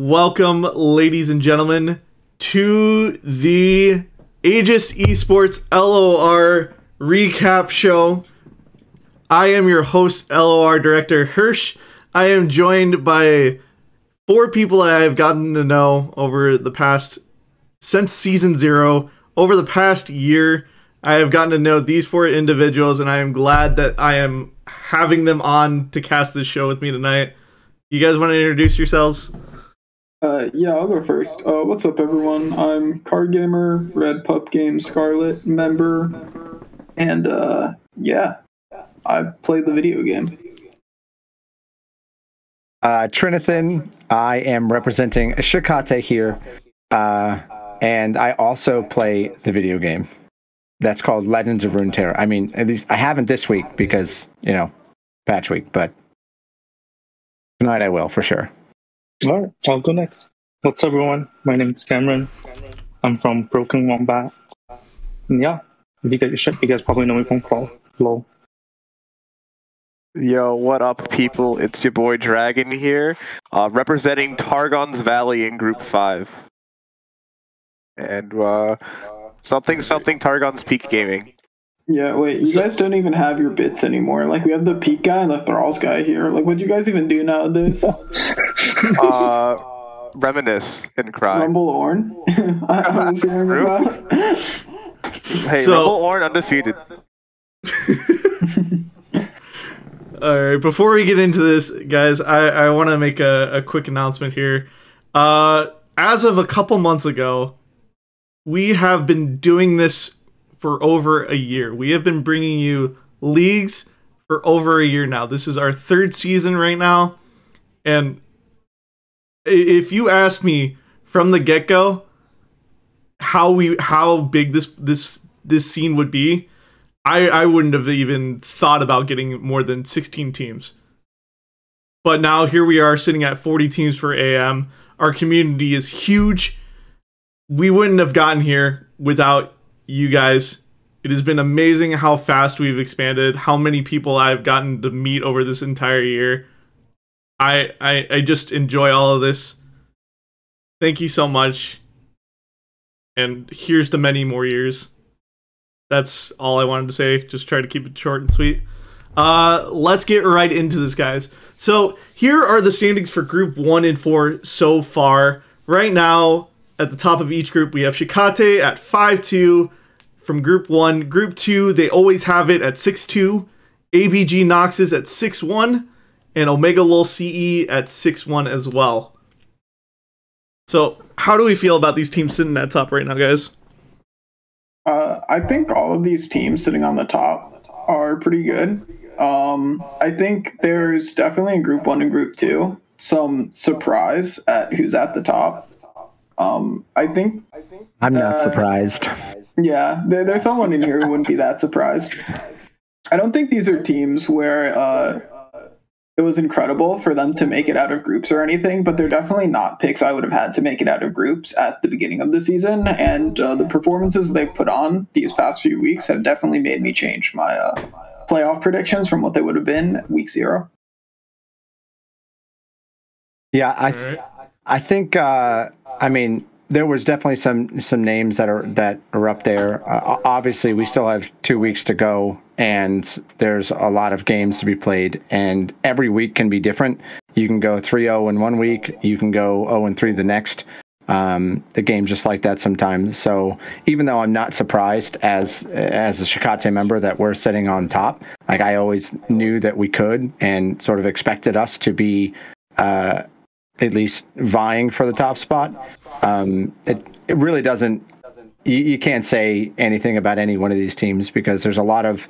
Welcome, ladies and gentlemen, to the Aegis Esports LOR recap show. I am your host, LOR Director Hirsch. I am joined by 4 people that I have gotten to know over the past, since Season 0, over the past year. I have gotten to know these 4 individuals, and I am glad that I am having them on to cast this show with me tonight. You guys want to introduce yourselves? Yeah, I'll go first. What's up, everyone? I'm Card Gamer, Red Pup Games Scarlet member, and yeah, I played the video game. Trinithan, I am representing Shikate here, and I also play the video game. That's called Legends of Runeterra. I mean, at least I haven't this week because, you know, patch week, but tonight I will, for sure. All right, I'll go next. What's up, everyone? My name is Cameron. I'm from Broken Wombat. And yeah, you guys probably know me from Fall. Lol. Yo, what up, people? It's your boy Dragon here, representing Targon's Valley in Group 5. And, something Targon's Peak Gaming. Yeah, wait, you guys don't even have your bits anymore. Like, we have the Peak guy and the Thralls guy here. Like, what do you guys even do nowadays? Reminisce and cry. Rumble Orn? I was hearing about. Hey, so, Rumble Orn undefeated. Alright, before we get into this, guys, I want to make a quick announcement here. As of a couple months ago, we have been doing this for over a year. We have been bringing you leagues for over a year now. This is our 3rd season right now. And if you ask me from the get-go how big this scene would be, I wouldn't have even thought about getting more than 16 teams. But now here we are sitting at 40 teams for AM. Our community is huge. We wouldn't have gotten here without you guys. It has been amazing how fast we've expanded, how many people I've gotten to meet over this entire year. I just enjoy all of this. Thank you so much. And here's to many more years. That's all I wanted to say. Just try to keep it short and sweet. Let's get right into this, guys. So here are the standings for Group 1 and 4 so far. Right now, at the top of each group, we have Shikate at 5-2 from Group 1. Group 2, they always have it at 6-2. ABG Noxus at 6-1. And Omega Lol CE at 6-1 as well. So, how do we feel about these teams sitting at top right now, guys? I think all of these teams sitting on the top are pretty good. I think there's definitely in Group 1 and Group 2 some surprise at who's at the top. I think I'm not surprised. Yeah, there's someone in here who wouldn't be that surprised. I don't think these are teams where it was incredible for them to make it out of groups or anything, but they're definitely not picks I would have had to make it out of groups at the beginning of the season, and the performances they've put on these past few weeks have definitely made me change my playoff predictions from what they would have been week 0. Yeah, I think I mean, there was definitely some names that are up there. Obviously, we still have 2 weeks to go, and there's a lot of games to be played, and every week can be different. You can go 3-0 in one week, you can go 0-3 the next. The game's just like that sometimes. So even though I'm not surprised as a Shikate member that we're sitting on top, like I always knew that we could and sort of expected us to be at least vying for the top spot. It really doesn't. You can't say anything about any one of these teams because there's a lot of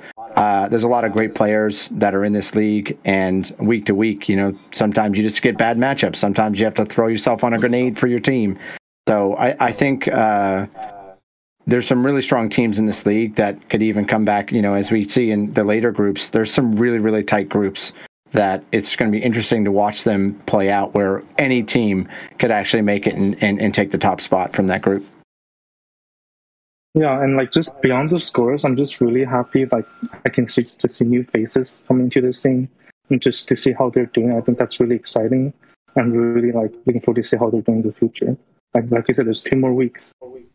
great players that are in this league, and week to week, you know, sometimes you just get bad matchups. Sometimes you have to throw yourself on a grenade for your team. So I think there's some really strong teams in this league that could even come back. You know, as we see in the later groups, there's some really, really tight groups that it's going to be interesting to watch them play out, where any team could actually make it and take the top spot from that group. Yeah, and like just beyond the scores, I'm just really happy like I can see new faces coming to the scene and just to see how they're doing. I think that's really exciting. I'm really like looking forward to see how they're doing in the future. Like you said, there's 2 more weeks.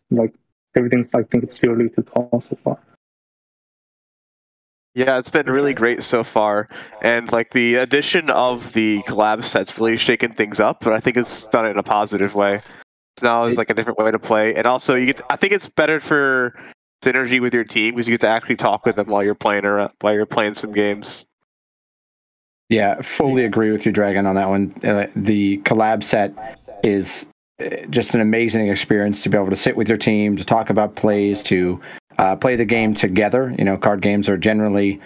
Like everything's, I think it's too early to call so far. Yeah, it's been really great so far, and like the addition of the collab sets really shaken things up, but I think it's done it in a positive way. So now it's like a different way to play, and also I think it's better for synergy with your team because you get to actually talk with them while you're playing some games. Yeah, fully agree with you, Dragon, on that one. The collab set is just an amazing experience to be able to sit with your team, to talk about plays, to play the game together. Card games are generally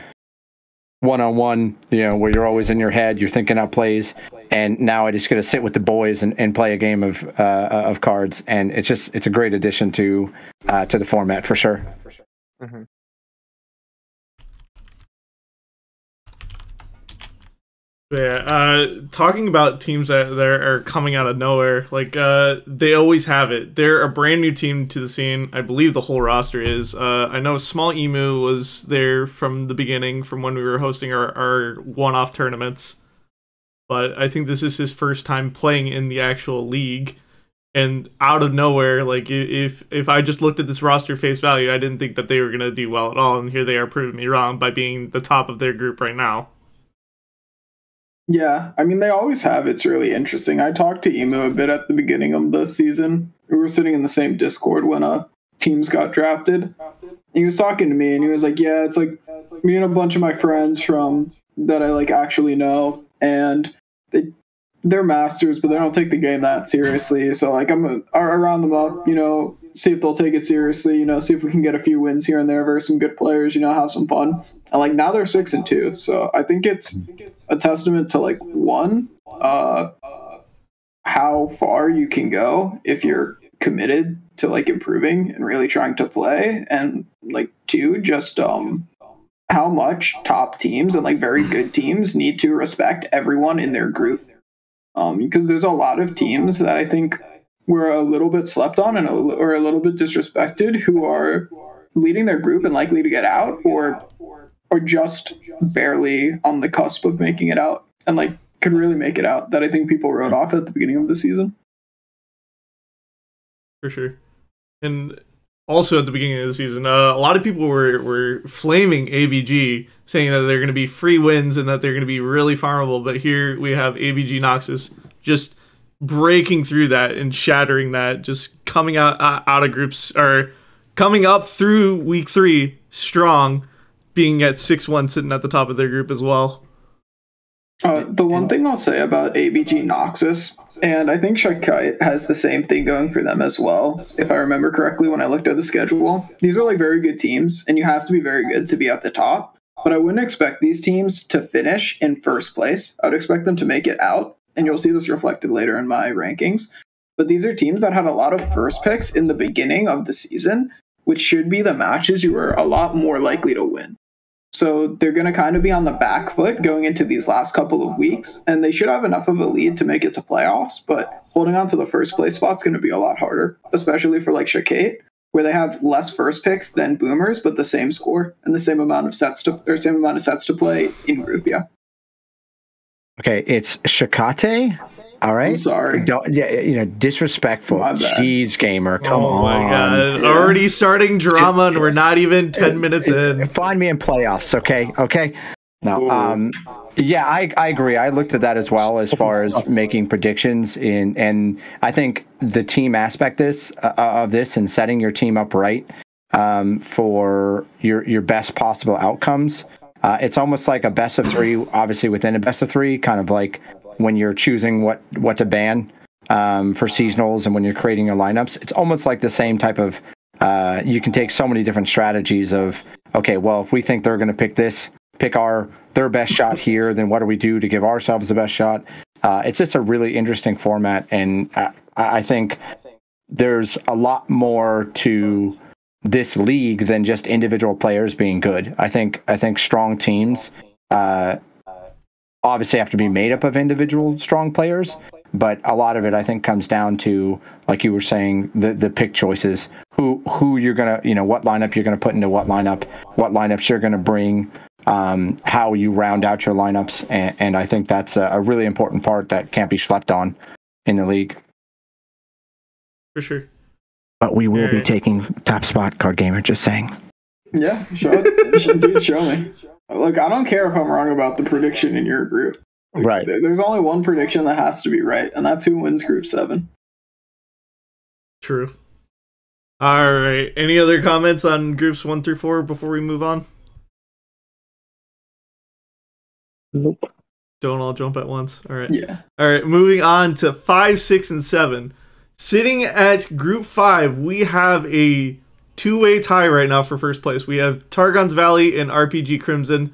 one-on-one, where you're always in your head, you're thinking out plays, and now I just get to sit with the boys and play a game of cards, and it's a great addition to the format for sure. Mm-hmm. Yeah, talking about teams that are coming out of nowhere, like they always have it. They're a brand new team to the scene. I believe the whole roster is. I know Small Emu was there from the beginning, from when we were hosting our one-off tournaments. But I think this is his first time playing in the actual league. And out of nowhere, like if I just looked at this roster face value, I didn't think that they were gonna do well at all. And here they are proving me wrong by being the top of their group right now. Yeah, I mean, they always have. It's really interesting. I talked to Emu a bit at the beginning of the season. We were sitting in the same Discord when teams got drafted. And he was talking to me, and he was like, yeah, it's like me and a bunch of my friends from that I like actually know, and they're masters, but they don't take the game that seriously. So like I'm around them up, see if they'll take it seriously, see if we can get a few wins here and there versus some good players, have some fun. And like now they're 6-2. So I think it's a testament to like one, how far you can go if you're committed to like improving and really trying to play, and like two, just how much top teams and like very good teams need to respect everyone in their group. Because there's a lot of teams that I think were a little bit slept on or a little bit disrespected, who are leading their group and likely to get out, or just barely on the cusp of making it out, and like could really make it out, that I think people wrote off at the beginning of the season. For sure. And also at the beginning of the season, a lot of people were flaming AVG, saying that they're going to be free wins and that they're going to be really farmable. But here we have AVG Noxus just breaking through that and shattering that, just coming out of groups, or coming up through week 3 strong, being at 6-1, sitting at the top of their group as well. The one thing I'll say about ABG Noxus, and I think Shakai has the same thing going for them as well, if I remember correctly when I looked at the schedule. These are like very good teams, and you have to be very good to be at the top. But I wouldn't expect these teams to finish in first place. I would expect them to make it out, and you'll see this reflected later in my rankings. But these are teams that had a lot of first picks in the beginning of the season, which should be the matches you were a lot more likely to win. So they're going to kind of be on the back foot going into these last couple of weeks, and they should have enough of a lead to make it to playoffs, but holding on to the first place spot's going to be a lot harder, especially for like Shakate, where they have less first picks than Boomers, but the same score and the same amount of sets to play in group. Yeah. Okay, it's Shakate. All right. I'm sorry. Disrespectful. Jeez, gamer. Come on. Oh my god. Yeah. Already starting drama, and we're not even 10 minutes in. Find me in playoffs, okay? Okay. No. I agree. I looked at that as well as far as making predictions and I think the team aspect of this and setting your team up right for your best possible outcomes. It's almost like a best of 3, obviously within a best of 3, kind of like when you're choosing what to ban for seasonals and when you're creating your lineups. It's almost like the same type of, you can take so many different strategies of, okay, well, if we think they're going to pick their best shot here, then what do we do to give ourselves the best shot? It's just a really interesting format, and I think there's a lot more to this league than just individual players being good. I think strong teams obviously have to be made up of individual strong players, but a lot of it I think comes down to, like you were saying, the pick choices, who you're gonna, what lineup you're gonna put into what lineups you're gonna bring how you round out your lineups, and I think that's a really important part that can't be slept on in the league. For sure. But we will be taking top spot, Card Gamer, just saying. Yeah, dude, show me. Look, I don't care if I'm wrong about the prediction in your group. Right. There's only one prediction that has to be right, and that's who wins Group 7. True. All right. Any other comments on groups 1 through 4 before we move on? Nope. Don't all jump at once. All right. Yeah. All right. Moving on to 5, 6, and 7. Sitting at Group 5, we have a two-way tie right now for first place. We have Targon's Valley and RPG Crimson.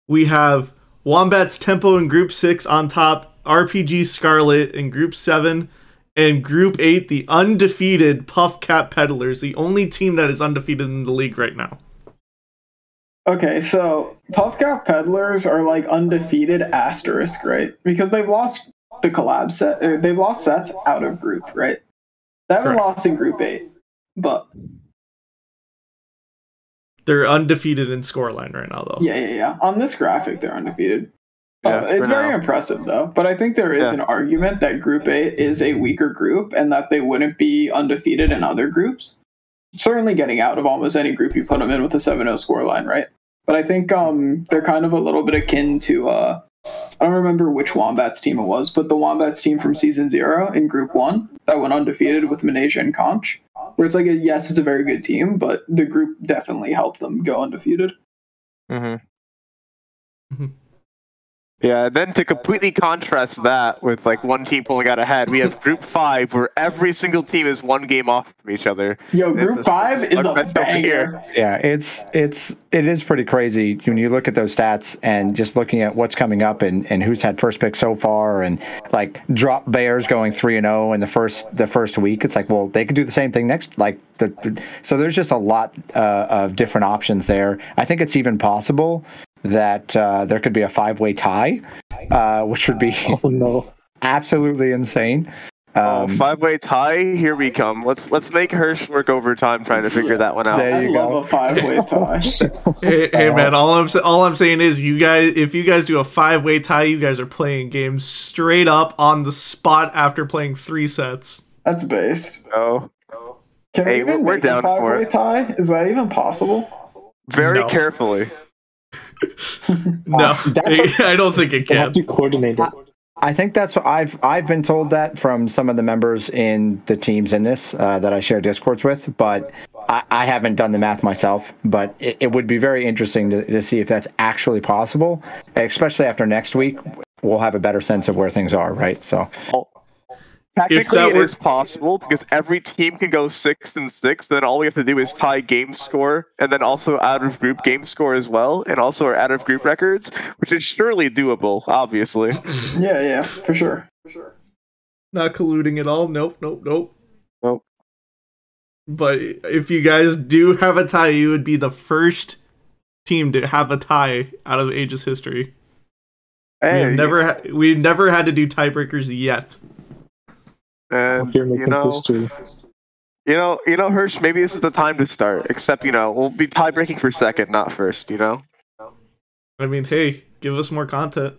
We have Wombat's Tempo in Group 6 on top, RPG Scarlet in Group 7, and Group 8, the undefeated Puff Cap Peddlers, the only team that is undefeated in the league right now. Okay, so Puff Cap Peddlers are like undefeated asterisk, right? Because they've lost the collab set. They've lost sets out of group, right? They haven't lost in Group 8, but they're undefeated in scoreline right now, though. Yeah. On this graphic, they're undefeated. Yeah, It's very impressive, though. But I think there is an argument that Group 8 is a weaker group and that they wouldn't be undefeated in other groups. Certainly getting out of almost any group you put them in with a 7-0 scoreline, right? But I think they're kind of a little bit akin to, I don't remember which Wombats team it was, but the Wombats team from Season 0 in Group 1 that went undefeated with Manesia and Conch, where it's like, yes, it's a very good team, but the group definitely helped them go undefeated. Yeah, and then to completely contrast that with like one team pulling out ahead, we have Group 5 where every single team is one game off from each other. Yo, Group 5 is a banger. Yeah, it is pretty crazy when you look at those stats and just looking at what's coming up and who's had first pick so far, and like Drop Bears going 3-0 in the first week. It's like, well, they could do the same thing next. So there's just a lot of different options there. I think it's even possible that there could be a 5-way tie, which would be absolutely insane. 5-way tie, here we come. Let's make Hirsch work overtime trying to figure that one out. There you go. Love a 5-way tie. hey man, all I'm saying is, if you guys do a 5-way tie, you guys are playing games straight up on the spot after playing 3 sets. That's based. Oh. Can we even we're make down a 5-way for it. tie? Is that even possible? Very carefully. No, I don't think it They have can. to coordinate it. I think that's what I've been told that from some of the members in the teams in this that I share Discords with, but I haven't done the math myself. But it would be very interesting to see if that's actually possible, especially after next week. We'll have a better sense of where things are, right? So Technically, it is possible because every team can go 6-6. Then all we have to do is tie game score, and then also out of group game score as well, and also our out of group records, which is surely doable. Obviously. Yeah, for sure. Not colluding at all. Nope. But if you guys do have a tie, you would be the first team to have a tie out of Aegis history. Hey, We've never had to do tiebreakers yet. And Here making history. Hirsch, maybe this is the time to start. Except, we'll be tie breaking for second, not first. I mean, hey, give us more content.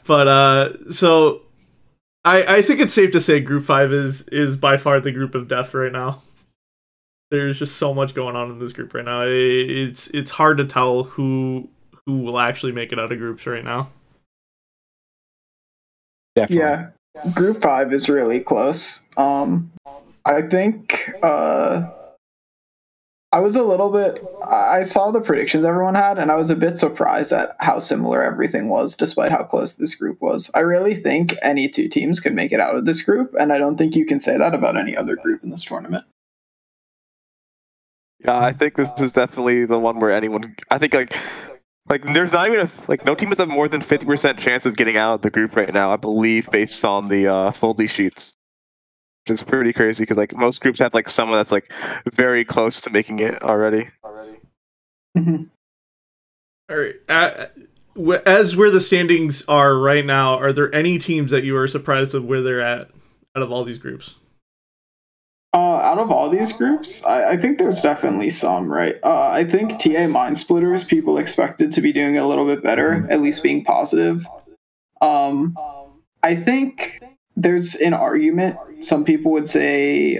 But so I think it's safe to say Group 5 is by far the group of death right now. There's just so much going on in this group right now. It's hard to tell who will actually make it out of groups right now. definitely. Yeah, Group 5 is really close. I think I saw the predictions everyone had, and I was a bit surprised at how similar everything was, despite how close this group was. I really think any two teams could make it out of this group, and I don't think you can say that about any other group in this tournament. Yeah, I think this is definitely the one where anyone. I think like there's not even no team has a more than 50% chance of getting out of the group right now. I believe based on the Foldy sheets, which is pretty crazy because most groups have someone that's very close to making it already. Mm-hmm. All right. As where the standings are right now, are there any teams that you are surprised of where they're at out of all these groups? Out out of all these groups, I think there's definitely some, right? I think TA Mind Splitters, people expected to be doing a little bit better, at least being positive. I think there's an argument. Some people would say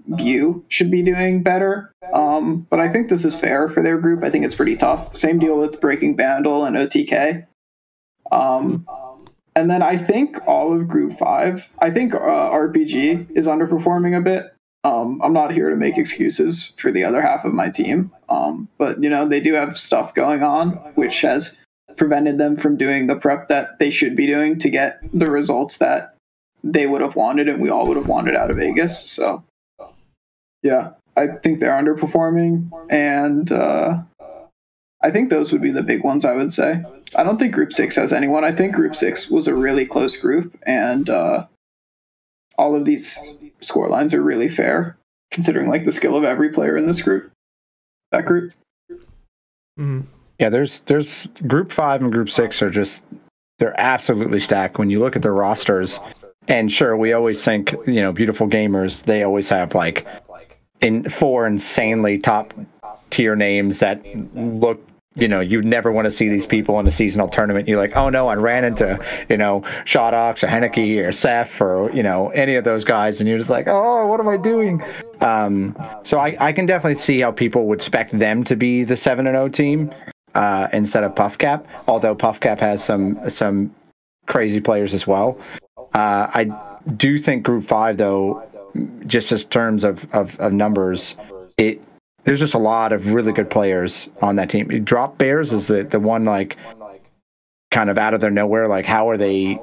View should be doing better, but I think this is fair for their group. I think it's pretty tough. Same deal with Breaking Bandle and OTK. And then I think all of Group 5, I think RPG is underperforming a bit. I'm not here to make excuses for the other half of my team, but they do have stuff going on, which has prevented them from doing the prep that they should be doing to get the results that they would have wanted and we all would have wanted out of Aegis. So, yeah, I think they're underperforming, and I think those would be the big ones, I would say. I don't think Group 6 has anyone. I think Group 6 was a really close group, and all of these score lines are really fair, considering like the skill of every player in this group. That group. Mm-hmm. Yeah, there's Group 5 and Group 6 are just, they're absolutely stacked. When you look at the rosters, and sure, we always think, Beautiful Gamers, they always have like four insanely top tier names that look, you'd never want to see these people in a seasonal tournament. You're like, oh no, I ran into, Shodox or Henneke or Seth or, any of those guys. And you're just like, oh, what am I doing? So I can definitely see how people would expect them to be the 7-0 team instead of PuffCap, although PuffCap has some crazy players as well. I do think Group 5, though, just in terms of numbers, there's just a lot of really good players on that team. Drop Bears is the one, like, kind of out of their nowhere. Like, how are they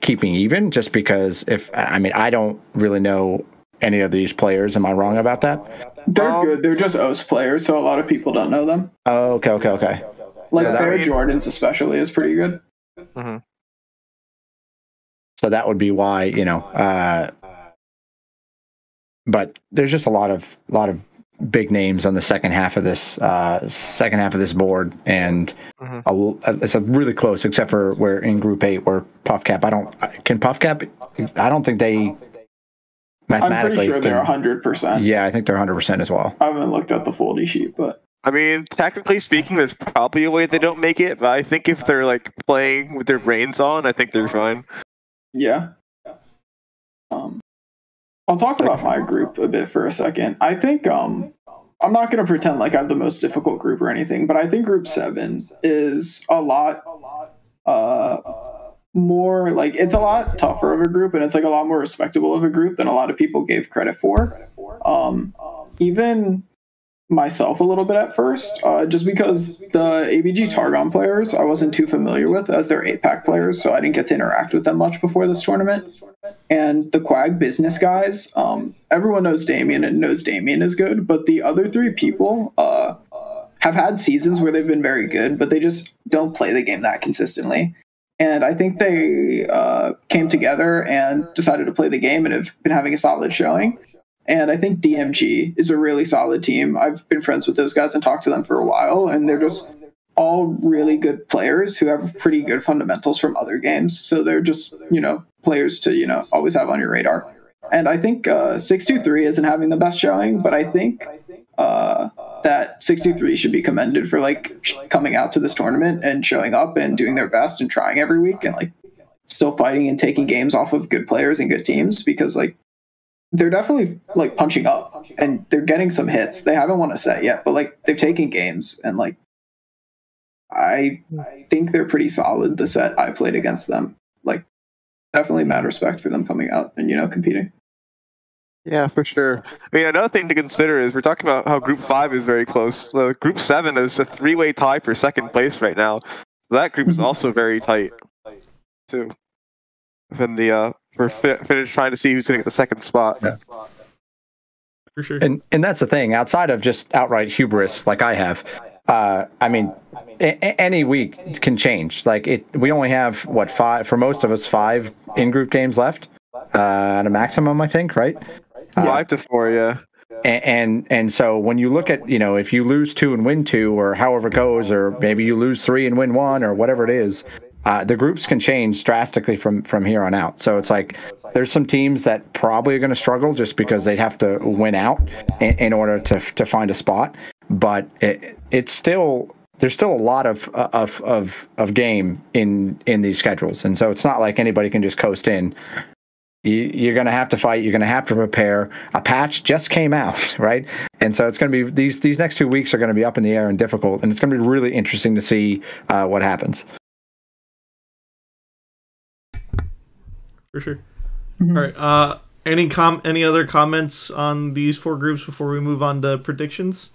keeping even? Just because I don't really know any of these players. Am I wrong about that? They're good. They're just OS players, so a lot of people don't know them. Oh, okay. Like, Fair Jordans especially is pretty good. Mm-hmm. So that would be why, but there's just a lot of big names on the second half of this board, and it's a really close, except for where in Group 8 where PuffCap. I don't think they mathematically. I'm pretty sure they're 100%. Yeah, I think they're 100% as well. I haven't looked at the foldy sheet, but I mean, technically speaking, there's probably a way they don't make it, but I think if they're like playing with their brains on, I think they're fine. Yeah. I'll talk about my group a bit for a second. I think I'm not going to pretend like I have the most difficult group or anything, but I think Group 7 is a lot more, like, it's a lot tougher of a group, and it's like a lot more respectable of a group than a lot of people gave credit for. Even myself a little bit at first, just because the ABG Targon players I wasn't too familiar with, as they're 8-pack players, so I didn't get to interact with them much before this tournament. And the Quag business guys, everyone knows Damien and knows Damien is good, but the other three people have had seasons where they've been very good, but they just don't play the game that consistently. And I think they came together and decided to play the game and have been having a solid showing. And I think DMG is a really solid team. I've been friends with those guys and talked to them for a while, and they're just all really good players who have pretty good fundamentals from other games. So they're just, players to, always have on your radar. And I think 623 isn't having the best showing, but I think that 623 should be commended for, like, coming out to this tournament and showing up and doing their best and trying every week and, like, still fighting and taking games off of good players and good teams, because, like, they're definitely, like, punching up and they're getting some hits. They haven't won a set yet, but, like, they've taken games, and, like, I think they're pretty solid the set I played against them. Like, definitely mad respect for them coming out and, competing. Yeah, for sure. I mean, another thing to consider is we're talking about how Group 5 is very close. Group 7 is a 3-way tie for second place right now. So that group is also very tight, too. And we're finished trying to see who's going to get the second spot. Yeah. For sure. And that's the thing. Outside of just outright hubris, like I have, any week can change. Like, we only have, 5, for most of us, 5 in-group games left at a maximum, I think, right? 5 to 4, yeah. And so when you look at, if you lose 2 and win 2, or however it goes, or maybe you lose 3 and win 1, or whatever it is, the groups can change drastically from here on out. So it's like there's some teams that probably are going to struggle just because they'd have to win out in order to find a spot. But it's still there's still a lot of game in these schedules, and so it's not like anybody can just coast in. You're going to have to fight. You're going to have to prepare. A patch just came out, right? And so it's going to be these next 2 weeks are going to be up in the air and difficult, and it's going to be really interesting to see what happens. For sure. Mm-hmm. All right. Any other comments on these 4 groups before we move on to predictions?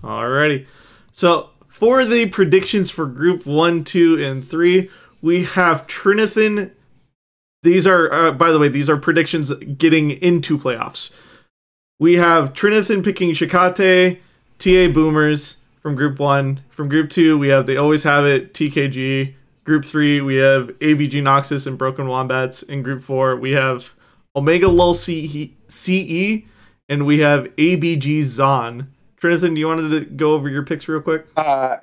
Alrighty. So for the predictions for Group 1, 2, and 3, we have Trinithan. These are, by the way, these are predictions getting into playoffs. We have Trinithan picking Shikate, TA Boomers from Group 1. From Group 2, we have They Always Have It, TKG. Group 3, we have ABG Noxus and Broken Wombats. In Group 4, we have Omega Lul CE, and we have ABG Zon. Trinithan, do you want to go over your picks real quick?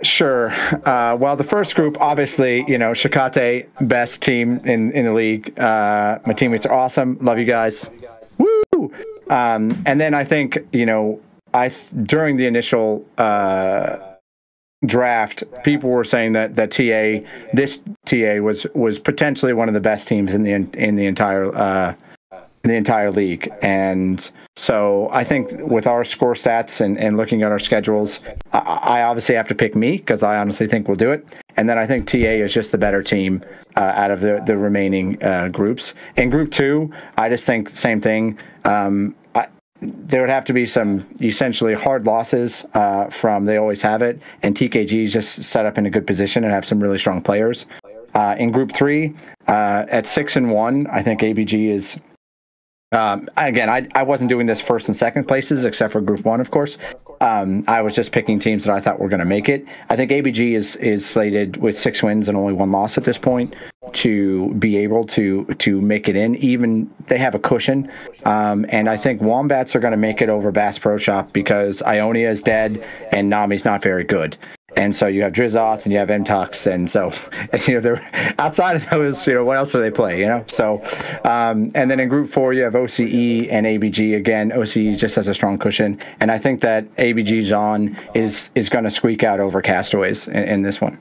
Sure. Well, the first group, obviously, Shikate, best team in the league. My teammates are awesome. Love you guys. Woo! And then I think, during the initial draft, people were saying that this TA was potentially one of the best teams in the entire league. And so I think with our score stats and looking at our schedules, I obviously have to pick me because I honestly think we'll do it. And then I think TA is just the better team out of the remaining groups. In Group 2, I just think the same thing. There would have to be some essentially hard losses from They Always Have It, and TKG is just set up in a good position and have some really strong players. In Group 3, at 6-1, I think ABG is. Again, I wasn't doing this first and second places except for Group 1, of course. I was just picking teams that I thought were going to make it. I think ABG is slated with 6 wins and only 1 loss at this point to be able to make it in. Even they have a cushion. And I think Wombats are going to make it over Bass Pro Shop because Ionia is dead and Nami's not very good. And so you have Drizoth and you have MTux, and so they're outside of those. What else do they play? So, and then in Group 4 you have OCE and ABG. Again, OCE just has a strong cushion, and I think that ABG Zon is going to squeak out over Castaways in this one.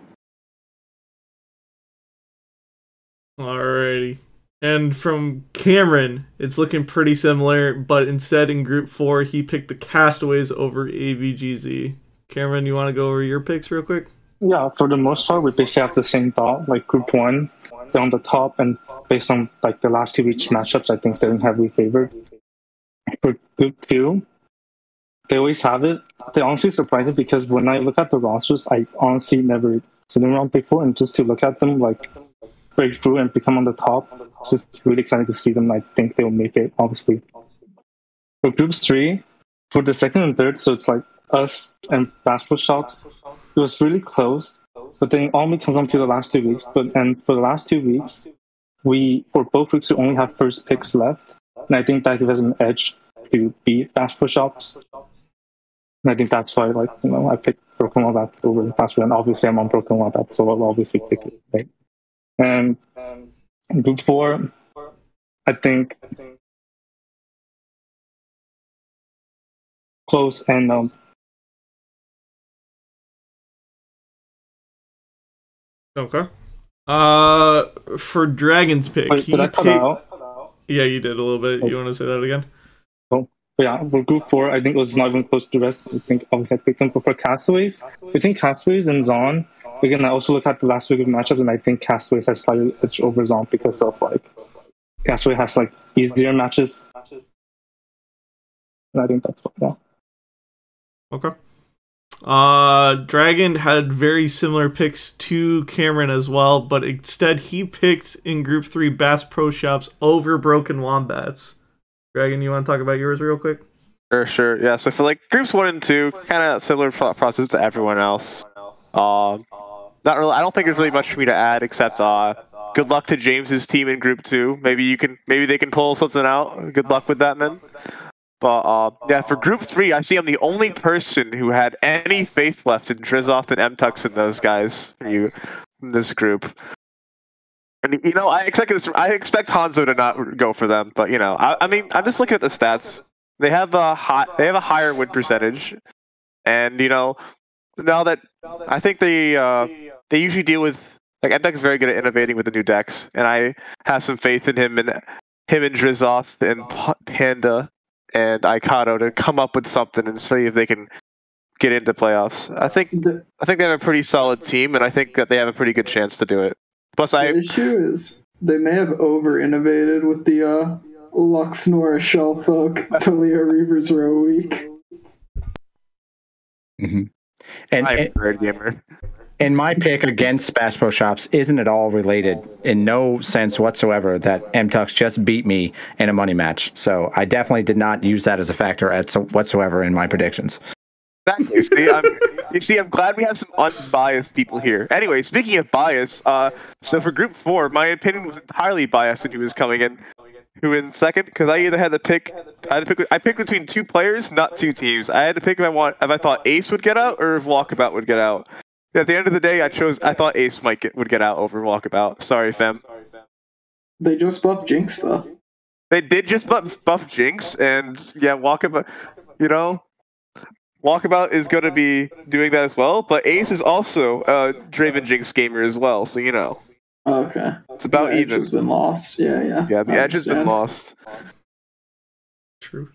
Alrighty, and from Cameron, it's looking pretty similar, but instead in Group 4 he picked the Castaways over ABGZ. Cameron, you want to go over your picks real quick? Yeah, for the most part, we basically have the same thought. Like Group 1, they're on the top, and based on like the last 2 weeks matchups, I think they're heavily favored. For Group 2, They Always Have It. They honestly surprised me because when I look at the rosters, I honestly never seen them around before, and just to look at them like break through and become on the top, it's just really exciting to see them. I think they'll make it, obviously. For Groups 3, for the second and third, so it's like us and Bass Pro Shops, it was really close, but then it only comes down to the last 2 weeks. And for the last 2 weeks, for both weeks we only have first picks left, and I think that gives us an edge to beat Bass Pro Shops. And I think that's why, I picked Broken Wombats over the past week, and obviously I'm on Broken Wombats, so I'll obviously pick it. Right? And Group 4, I think close and Okay. For Dragon's pick, wait, did I cut out? Yeah, you did a little bit. You want to say that again? Oh, yeah. For Group 4, I think it was not even close to the rest. I think obviously I picked them. But for Castaways, between Castaways and Zon, again, I also look at the last week of matchups, and I think Castaways has slightly edge over Zon because of Castaway has easier matches. And I think that's what. Yeah. Okay. Dragon had very similar picks to Cameron as well, but instead he picked in Group 3 Bass Pro Shops over Broken Wombats. Dragon, you want to talk about yours real quick? Sure. Yeah, so for Groups 1 and 2, kind of similar process to everyone else. Not really. I don't think there's really much for me to add except good luck to James's team in Group 2. Maybe they can pull something out. Good luck with that, man. But yeah, for Group 3, I see I'm the only person who had any faith left in Drizoth and MTux and those guys for you in this group. And you know, I expect Hanzo to not go for them, but you know, I mean, I'm just looking at the stats. They have a higher win percentage, and you know, now that I think they usually deal with, like, MTech is very good at innovating with the new decks, and I have some faith in him and Drizoth and Panda and Aikado to come up with something and see if they can get into playoffs. I think they have a pretty solid team, and I think that they have a pretty good chance to do it. Plus, the issue is they may have over-innovated with the Luxnor Shellfolk Talia Reaver's Row week. Mm-hmm. I'm a great gamer. And my pick against Bass Pro Shops isn't at all related in no sense whatsoever that MTux just beat me in a money match. So I definitely did not use that as a factor whatsoever in my predictions. Exactly. I'm glad we have some unbiased people here. Anyway, speaking of bias, so for Group 4, my opinion was entirely biased in who was coming in. Who in second? Because I either had to pick. I picked between two players, not two teams. I had to pick if I thought Ace would get out or if Walkabout would get out. At the end of the day, I thought Ace would get out over Walkabout. Sorry, fam. They just buffed Jinx, though. They did just buff Jinx, and yeah, Walkabout. You know, Walkabout is going to be doing that as well. But Ace is also a Draven Jinx gamer as well, so you know. Okay. It's about the even. Edge has been lost. Yeah. Yeah, the edge has been lost. True.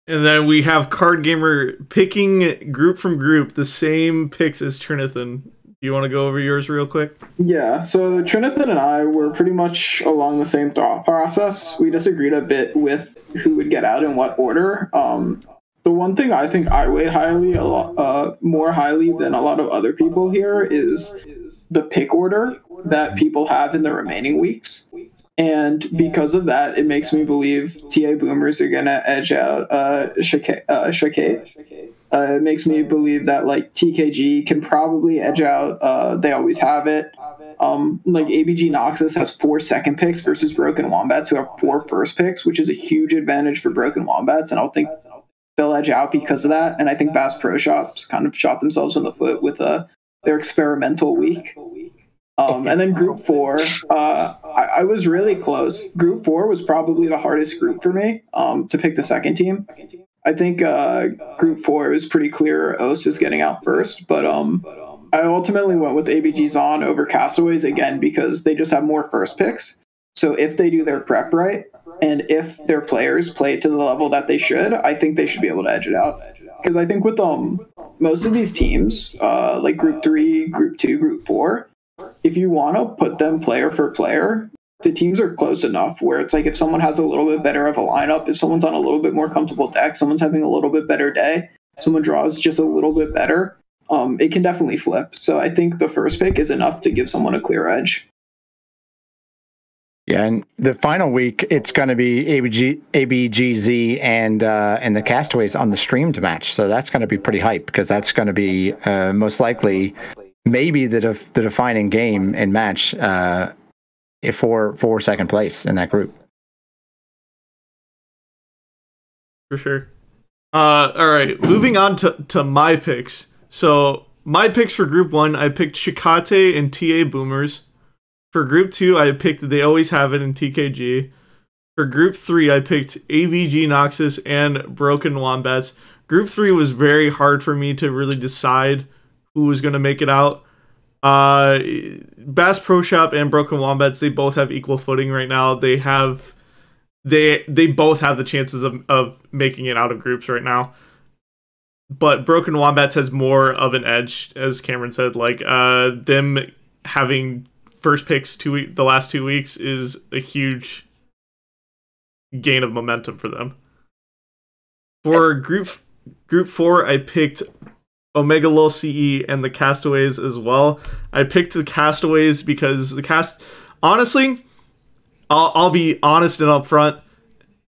And then we have Card Gamer picking group from group the same picks as Trinithan. Do you want to go over yours real quick? Yeah, so Trinithan and I were pretty much along the same thought process. We disagreed a bit with who would get out in what order. The one thing I think I weighed more highly than a lot of other people here is the pick order that people have in the remaining weeks. And because of that, it makes me believe TA Boomers are going to edge out Shake. It makes me believe that like TKG can probably edge out. They always have it. Like ABG Noxus has 4 second picks versus Broken Wombats who have 4 first picks, which is a huge advantage for Broken Wombats. And I don't think they'll edge out because of that. And I think Bass Pro Shops kind of shot themselves in the foot with their experimental week. And then Group 4, I was really close. Group 4 was probably the hardest group for me to pick the second team. I think Group 4 is pretty clear. OS is getting out first, but I ultimately went with ABG Zon over Castaways again because they just have more first picks. So if they do their prep right, and if their players play to the level that they should, I think they should be able to edge it out. Because I think with most of these teams, like Group 3, Group 2, Group 4, if you want to put them player for player, the teams are close enough where it's like if someone has a little bit better of a lineup, if someone's on a little bit more comfortable deck, someone's having a little bit better day, someone draws just a little bit better, it can definitely flip. So I think the first pick is enough to give someone a clear edge. Yeah, and the final week, it's going to be ABGZ and the Castaways on the streamed match. So that's going to be pretty hype because that's going to be most likely maybe the defining game and match for second place in that group. For sure. All right, moving on to my picks. So my picks for Group 1, I picked Shikate and TA Boomers. For Group 2, I picked They Always Have It in TKG. For Group 3, I picked AVG Noxus and Broken Wombats. Group 3 was very hard for me to really decide who was going to make it out. Bass Pro Shop and Broken Wombats, they both have equal footing right now. They both have the chances of making it out of groups right now. But Broken Wombats has more of an edge, as Cameron said. Like them having first picks the last 2 weeks is a huge gain of momentum for them. For Group 4, I picked Omega Lol CE and the Castaways as well. I picked the Castaways because honestly, I'll be honest and upfront.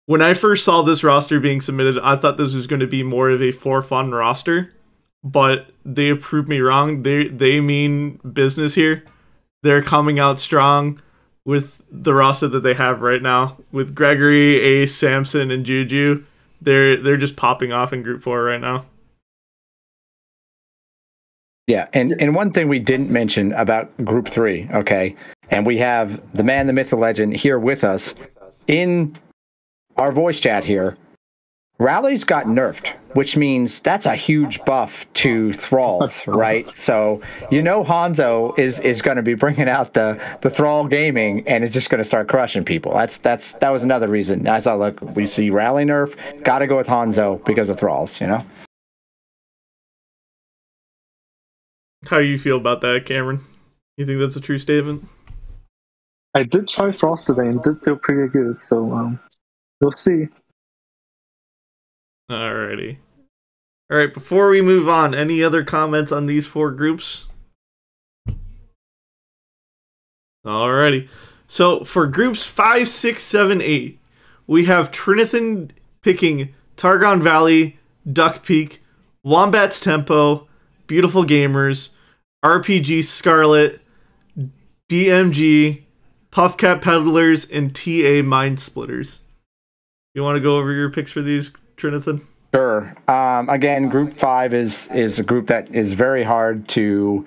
When I first saw this roster being submitted, I thought this was going to be more of a for fun roster, but they proved me wrong. They mean business here. They're coming out strong with the roster that they have right now with Gregory, Ace, Samson, and Juju. they're just popping off in Group 4 right now. Yeah, and one thing we didn't mention about Group 3, okay, and we have the man, the myth, the legend here with us in our voice chat here. Rally's got nerfed, which means that's a huge buff to Thralls, right? So Hanzo is going to be bringing out the Thrall gaming, and it's just going to start crushing people. That was another reason. I saw, look, we see Rally nerf, got to go with Hanzo because of Thralls, How do you feel about that, Cameron? You think that's a true statement? I did try Frost today and did feel pretty good, so we'll see. Alrighty. Alright, before we move on, any other comments on these 4 groups? Alrighty. So, for groups 5, 6, 7, 8, we have Trinithan picking Targon Valley, Duck Peak, Wombat's Tempo, Beautiful Gamers, RPG Scarlet, DMG, Puffcat Peddlers, and TA Mind Splitters. You want to go over your picks for these, Trinithan? Sure. Again, Group 5 is a group that is very hard to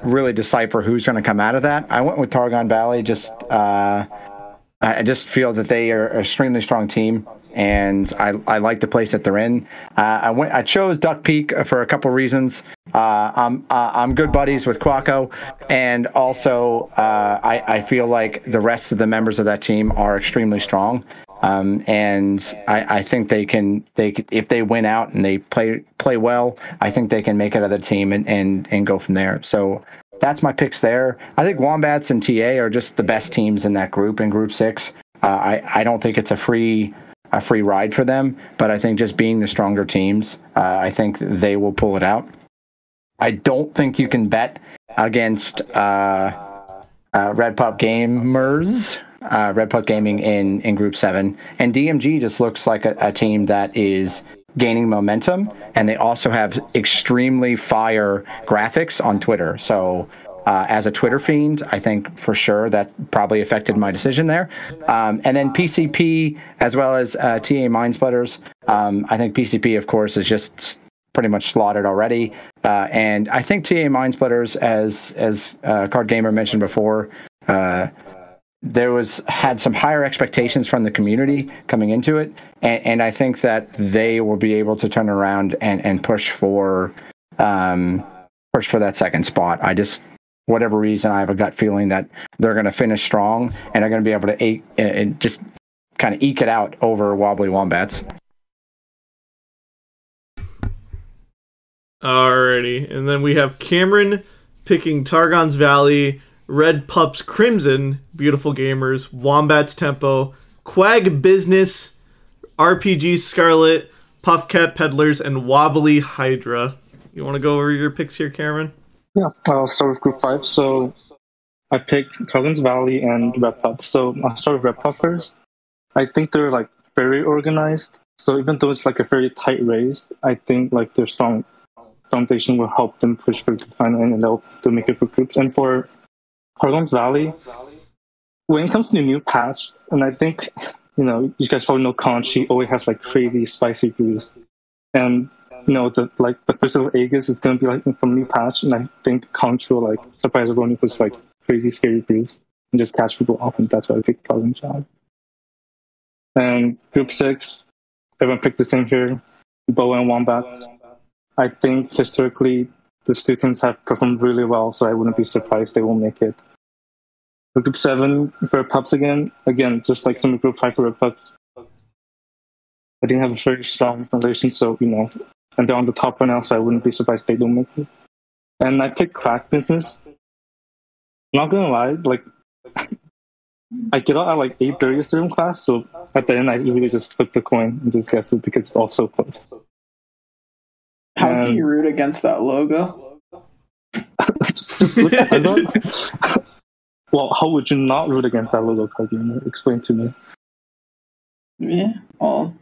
really decipher who's going to come out of that. I went with Targon Valley. I just feel that they are an extremely strong team, and I like the place that they're in. I chose Duck Peak for a couple reasons. I'm good buddies with Quaco, and also I feel like the rest of the members of that team are extremely strong. And I think they can if they win out and they play well, I think they can make it out of the team and go from there. So that's my picks there. I think Wombats and TA are just the best teams in that group in Group 6. I don't think it's a free ride for them, but I think just being the stronger teams, I think they will pull it out. I don't think you can bet against Red Pup Gamers. Red Pup Gaming in Group 7, and DMG just looks like a team that is gaining momentum, and they also have extremely fire graphics on Twitter. So as a Twitter fiend, I think for sure that probably affected my decision there. And then PCP as well as TA Mind Splitters. I think PCP, of course, is just pretty much slaughtered already. And I think TA Mind Splitters, as Card Gamer mentioned before, had some higher expectations from the community coming into it, and I think that they will be able to turn around and push for that second spot. Whatever reason, I have a gut feeling that they're going to finish strong and are going to be able to just kind of eke it out over Wobbly Wombats. Alrighty, and then we have Cameron picking Targon's Valley, Red Pups Crimson, Beautiful Gamers, Wombats Tempo, Quag Business, RPG Scarlet, Puffcat Peddlers, and Wobbly Hydra. You want to go over your picks here, Cameron? Yeah, I'll start with Group 5. So I picked Targon's Valley and Red Pup. So I'll start with Red Pup first. I think they're very organized. So even though it's a very tight race, I think their strong foundation will help them push for the final and they'll make it for groups. And for Targon's Valley, when it comes to the new patch, and I think, you guys probably know Conch, she always has crazy spicy brews. And, the Crystal Aegis is going to be from new patch, and I think Conch will surprise everyone with crazy scary brews and just catch people off, and that's why I picked Targon's Valley. And Group 6, everyone picked the same here, Bow and Wombats. I think historically, the two teams have performed really well, so I wouldn't be surprised they won't make it. For Group 7, for Pups again, just like some Group 5 for Pups, I didn't have a very strong foundation, so, and they're on the top right now, so I wouldn't be surprised they don't make it. And I picked Quack Business. Not gonna lie, I get out at 8:30 yesterday in class, so at the end I really just flipped the coin and just guessed it because it's all so close. How can you root against that logo? just look at that. Well, how would you not root against that logo, Card Gamer? Explain to me. Yeah, well,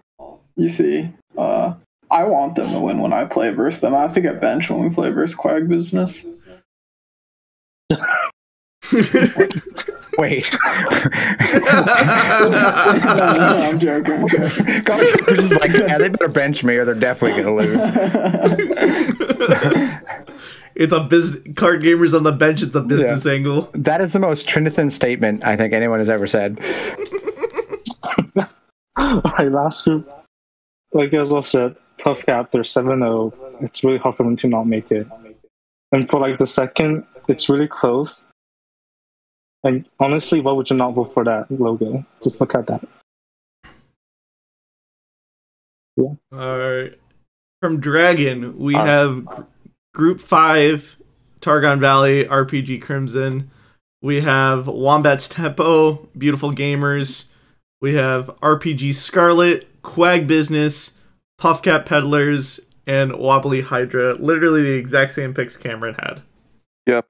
you see, I want them to win when I play versus them. I have to get benched when we play versus Quag Business. Wait. No, I'm joking. Coach is like, yeah, they better bench me or they're definitely going to lose. It's a business. Card gamers on the bench. It's a business angle. That is the most Trinithan statement I think anyone has ever said. All right, last group. Like as I said, Puff Cap, they're 7-0. It's really hard for them to not make it. And for like the second, it's really close. And honestly, why would you not vote for that logo? Just look at that. Yeah. All right. From Dragon, we have Group 5, Targon Valley, RPG Crimson. We have Wombat's Tempo, Beautiful Gamers. We have RPG Scarlet, Quag Business, Puffcat Peddlers, and Wobbly Hydra. Literally the exact same picks Cameron had. Yep.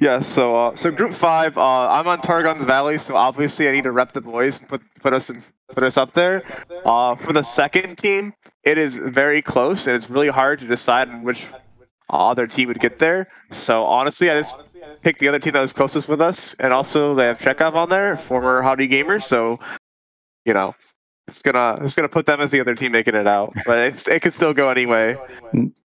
Yeah, so Group 5, I'm on Targon's Valley, so obviously I need to rep the boys and put us up there. For the second team, it is very close, and it's really hard to decide on which other team would get there. So honestly, I just picked the other team that was closest with us, and also they have Chekhov on there, former Howdy Gamer, so you know, it's gonna put them as the other team making it out, but it could still go anyway.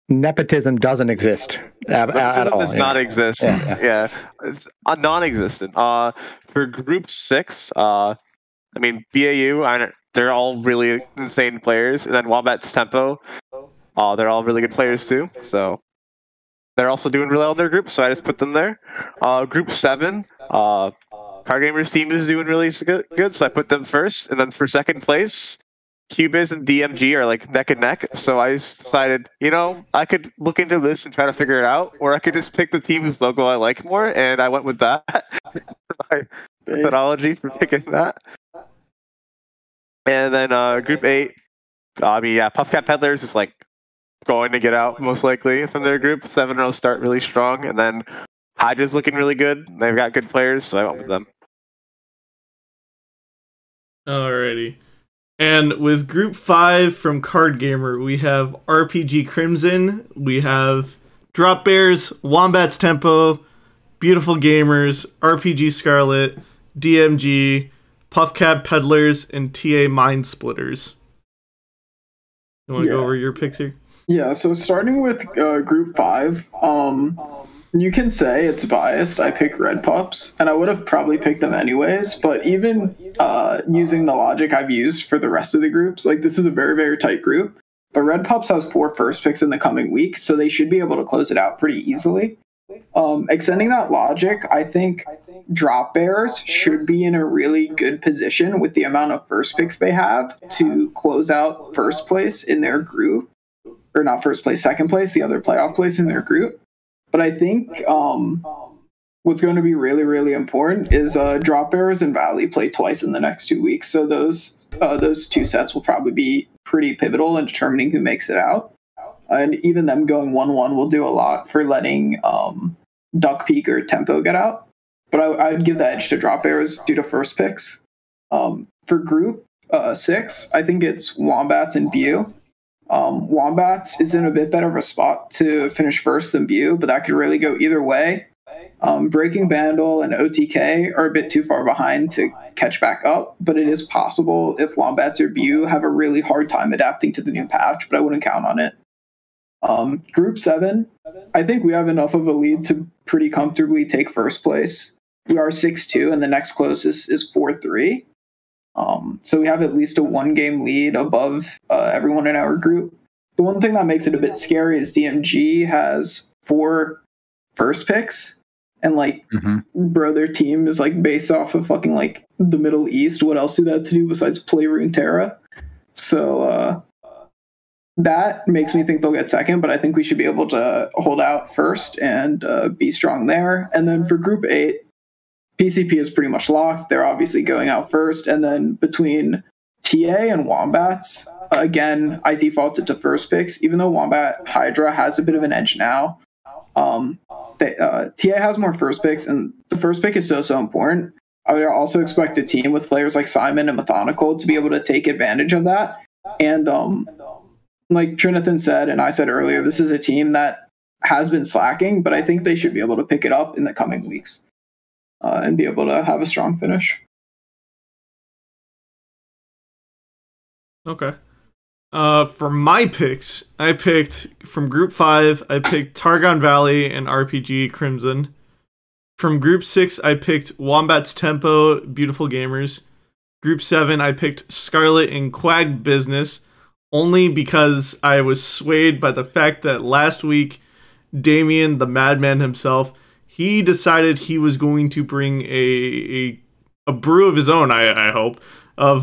Nepotism doesn't exist at all. Does not exist. Yeah. It's non-existent. For Group 6, I mean BAU, they're all really insane players, and then Wombat's Tempo, they're all really good players too. So they're also doing really well in their group, so I just put them there. Group 7, Card Gamers team is doing really good, so I put them first, and then for second place, Cubase and DMG are like neck and neck, so I decided, I could look into this and try to figure it out, or I could just pick the team whose logo I like more, and I went with that for my methodology for picking that. And then Group 8, Puffcat Peddlers is like going to get out most likely from their group. 7-0 start really strong, and then Hydra's looking really good. They've got good players, so I went with them. Alrighty. And with Group 5 from Card Gamer, we have RPG Crimson, we have Drop Bears, Wombat's Tempo, Beautiful Gamers, RPG Scarlet, DMG, Puffcat Peddlers, and TA Mind Splitters. You want to go over your picks here? Yeah, so starting with Group 5, you can say it's biased. I picked Red Pups, and I would have probably picked them anyways, but even using the logic I've used for the rest of the groups, like this is a very, very tight group, but Red Pups has 4 first picks in the coming week, so they should be able to close it out pretty easily. Extending that logic, I think Drop Bears should be in a really good position with the amount of first picks they have to close out first place in their group, or not first place, second place, the other playoff place in their group. But I think what's going to be really, really important is Drop Bears and Valley play twice in the next 2 weeks. So those 2 sets will probably be pretty pivotal in determining who makes it out. And even them going 1-1 will do a lot for letting Duck Peak or Tempo get out. But I'd give the edge to Drop Bears due to first picks. For Group 6, I think it's Wombats and Bu. Wombats is in a bit better of a spot to finish first than Bu, but that could really go either way. Breaking Bandle and OTK are a bit too far behind to catch back up, but it is possible if Wombats or Bu have a really hard time adapting to the new patch, but I wouldn't count on it. Group 7, I think we have enough of a lead to pretty comfortably take first place. We are 6-2, and the next closest is 4-3. So we have at least a 1-game lead above everyone in our group. The one thing that makes it a bit scary is DMG has 4 first picks, and bro, their team is based off of fucking the Middle East. What else do they have to do besides play Runeterra? So that makes me think they'll get second, but I think we should be able to hold out first and be strong there. And then for Group 8, PCP is pretty much locked. They're obviously going out first. And then between TA and Wombats, again, I defaulted to first picks. Even though Wombat Hydra has a bit of an edge now, TA has more first picks, and the first pick is so important. I would also expect a team with players like Simon and Methodical to be able to take advantage of that. And like Trinithan said, and I said earlier, this is a team that has been slacking, but I think they should be able to pick it up in the coming weeks. and be able to have a strong finish. Okay. For my picks, I picked from Group 5, I picked Targon Valley and RPG Crimson. From Group 6, I picked Wombat's Tempo, Beautiful Gamers. Group 7, I picked Scarlet and Quag Business, only because I was swayed by the fact that last week, Damien, the madman himself, he decided he was going to bring a brew of his own, I hope, of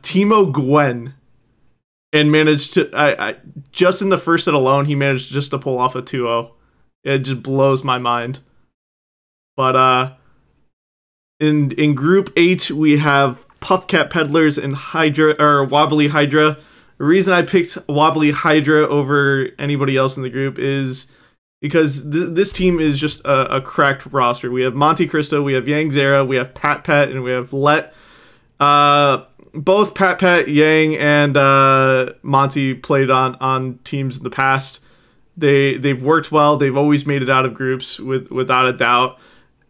Timo Gwen. And managed to, I just in the first set alone, he managed just to pull off a 2-0. It just blows my mind. But in Group 8, we have Puffcat Peddlers and Wobbly Hydra. The reason I picked Wobbly Hydra over anybody else in the group is because this team is just a cracked roster. We have Monte Cristo, we have Yang Zera, we have Pat, and we have Let. Both Pat, Yang, and Monty played on teams in the past. They've worked well. They've always made it out of groups without a doubt.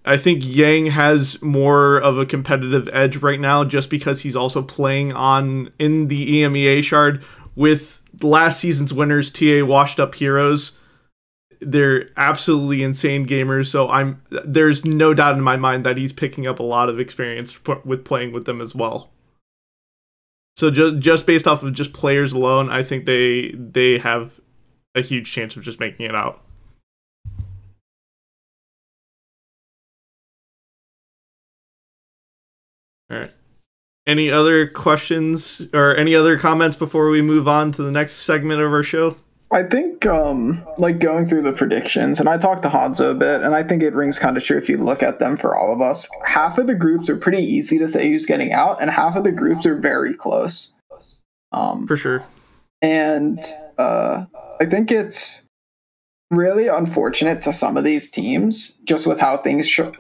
I think Yang has more of a competitive edge right now just because he's also playing in the EMEA shard with last season's winners, TA Washed Up Heroes. They're absolutely insane gamers, so there's no doubt in my mind that he's picking up a lot of experience with playing with them as well. So just based off of just players alone, I think they have a huge chance of just making it out. All right. Any other questions or any other comments before we move on to the next segment of our show? I think, going through the predictions, and I talked to Hanzo a bit, and I think it rings kind of true if you look at them for all of us. Half of the groups are pretty easy to say who's getting out, and half of the groups are very close. For sure. And I think it's really unfortunate to some of these teams, just with how things shook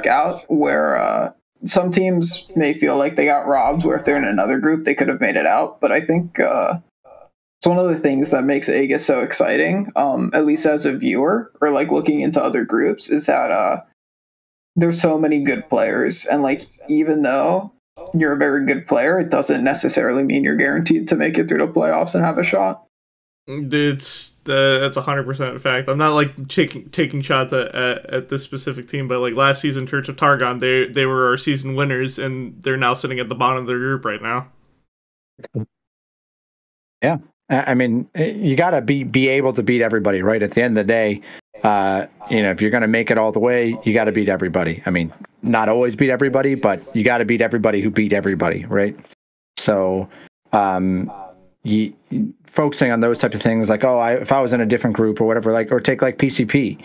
out, where some teams may feel like they got robbed, where if they're in another group, they could have made it out. But I think it's one of the things that makes Aegis so exciting, at least as a viewer, or like looking into other groups, is that there's so many good players. And like, even though you're a very good player, it doesn't necessarily mean you're guaranteed to make it through the playoffs and have a shot. That's 100% a fact. I'm not like taking shots at this specific team, but like last season, Church of Targon, they were our season winners, and they're now sitting at the bottom of their group right now. Yeah, I mean, you got to be able to beat everybody, right? At the end of the day, if you're going to make it all the way, you got to beat everybody. I mean, not always beat everybody, but you got to beat everybody who beat everybody, right? So, focusing on those types of things, like, if I was in a different group or whatever, like, or take like PCP,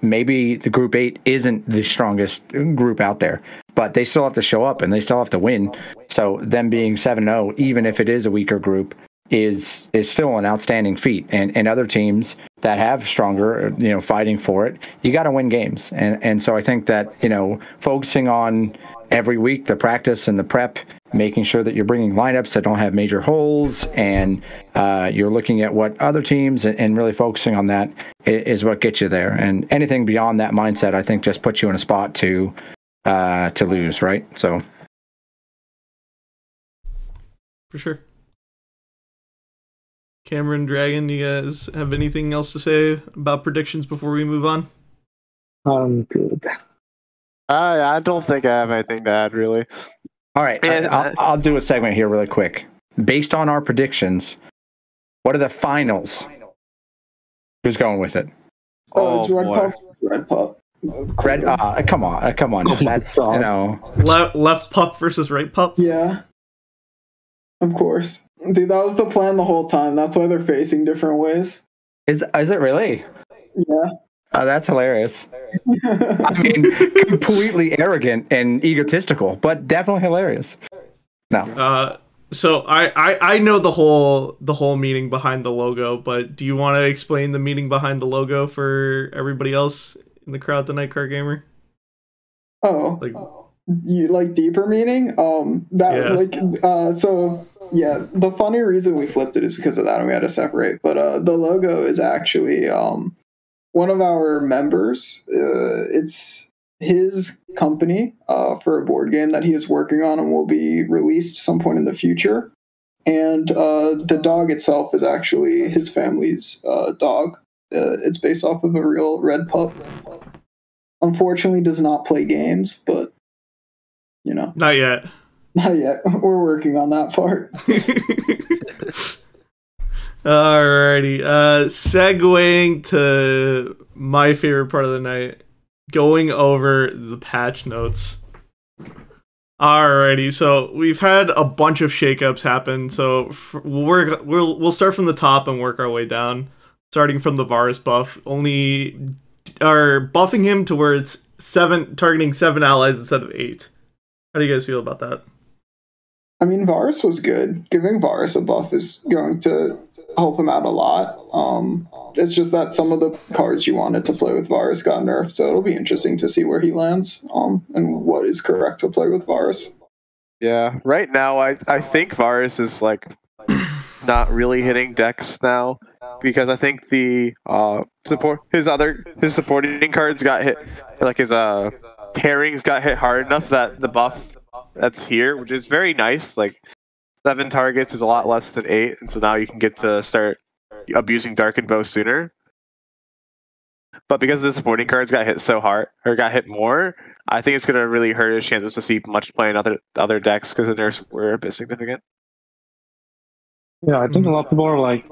maybe the Group 8 isn't the strongest group out there, but they still have to show up and they still have to win. So them being 7-0, even if it is a weaker group, is still an outstanding feat. And other teams that have stronger, fighting for it, you got to win games. And so I think that, focusing on every week, the practice and the prep, making sure that you're bringing lineups that don't have major holes, and you're looking at what other teams and really focusing on that is what gets you there. And anything beyond that mindset, I think, just puts you in a spot to lose, right? So, for sure. Cameron, Dragon, you guys have anything else to say about predictions before we move on? Good. I don't think I have anything to add, really. All right, I'll do a segment here really quick. Based on our predictions, what are the finals? Who's going with it? It's Red Pup. Red Pup. Come on. That's left pup versus right pup. Yeah, of course, dude. That was the plan the whole time. That's why they're facing different ways. Is it really? Yeah. Oh, that's hilarious. I mean, completely arrogant and egotistical, but definitely hilarious. No. So I know the whole meaning behind the logo, but do you want to explain the meaning behind the logo for everybody else in the crowd tonight, Card Gamer? Oh, you like deeper meaning? The funny reason we flipped it is because of that, and we had to separate. But the logo is actually one of our members. It's his company for a board game that he is working on and will be released some point in the future. And the dog itself is actually his family's dog. It's based off of a real red pup. Unfortunately, does not play games, but not yet. Not yet. We're working on that part. Alrighty. Segueing to my favorite part of the night, going over the patch notes. Alrighty, so we've had a bunch of shakeups happen. So we'll start from the top and work our way down. Starting from the Varus buff, only are buffing him to where it's targeting 7 allies instead of 8. How do you guys feel about that? I mean, Varus was good. Giving Varus a buff is going to help him out a lot. It's just that some of the cards you wanted to play with Varus got nerfed, so it'll be interesting to see where he lands and what is correct to play with Varus. Yeah, right now I think Varus is like not really hitting decks now because I think the his supporting cards got hit, like his pairings got hit hard enough that the buff that's here, which is very nice, like 7 targets is a lot less than 8, and so now you can get to start abusing Darkened Bow sooner. But because the supporting cards got hit so hard, or got hit more, I think it's going to really hurt his chances to see much play in other decks because the nerfs were a bit significant. Yeah, I think a lot of people are like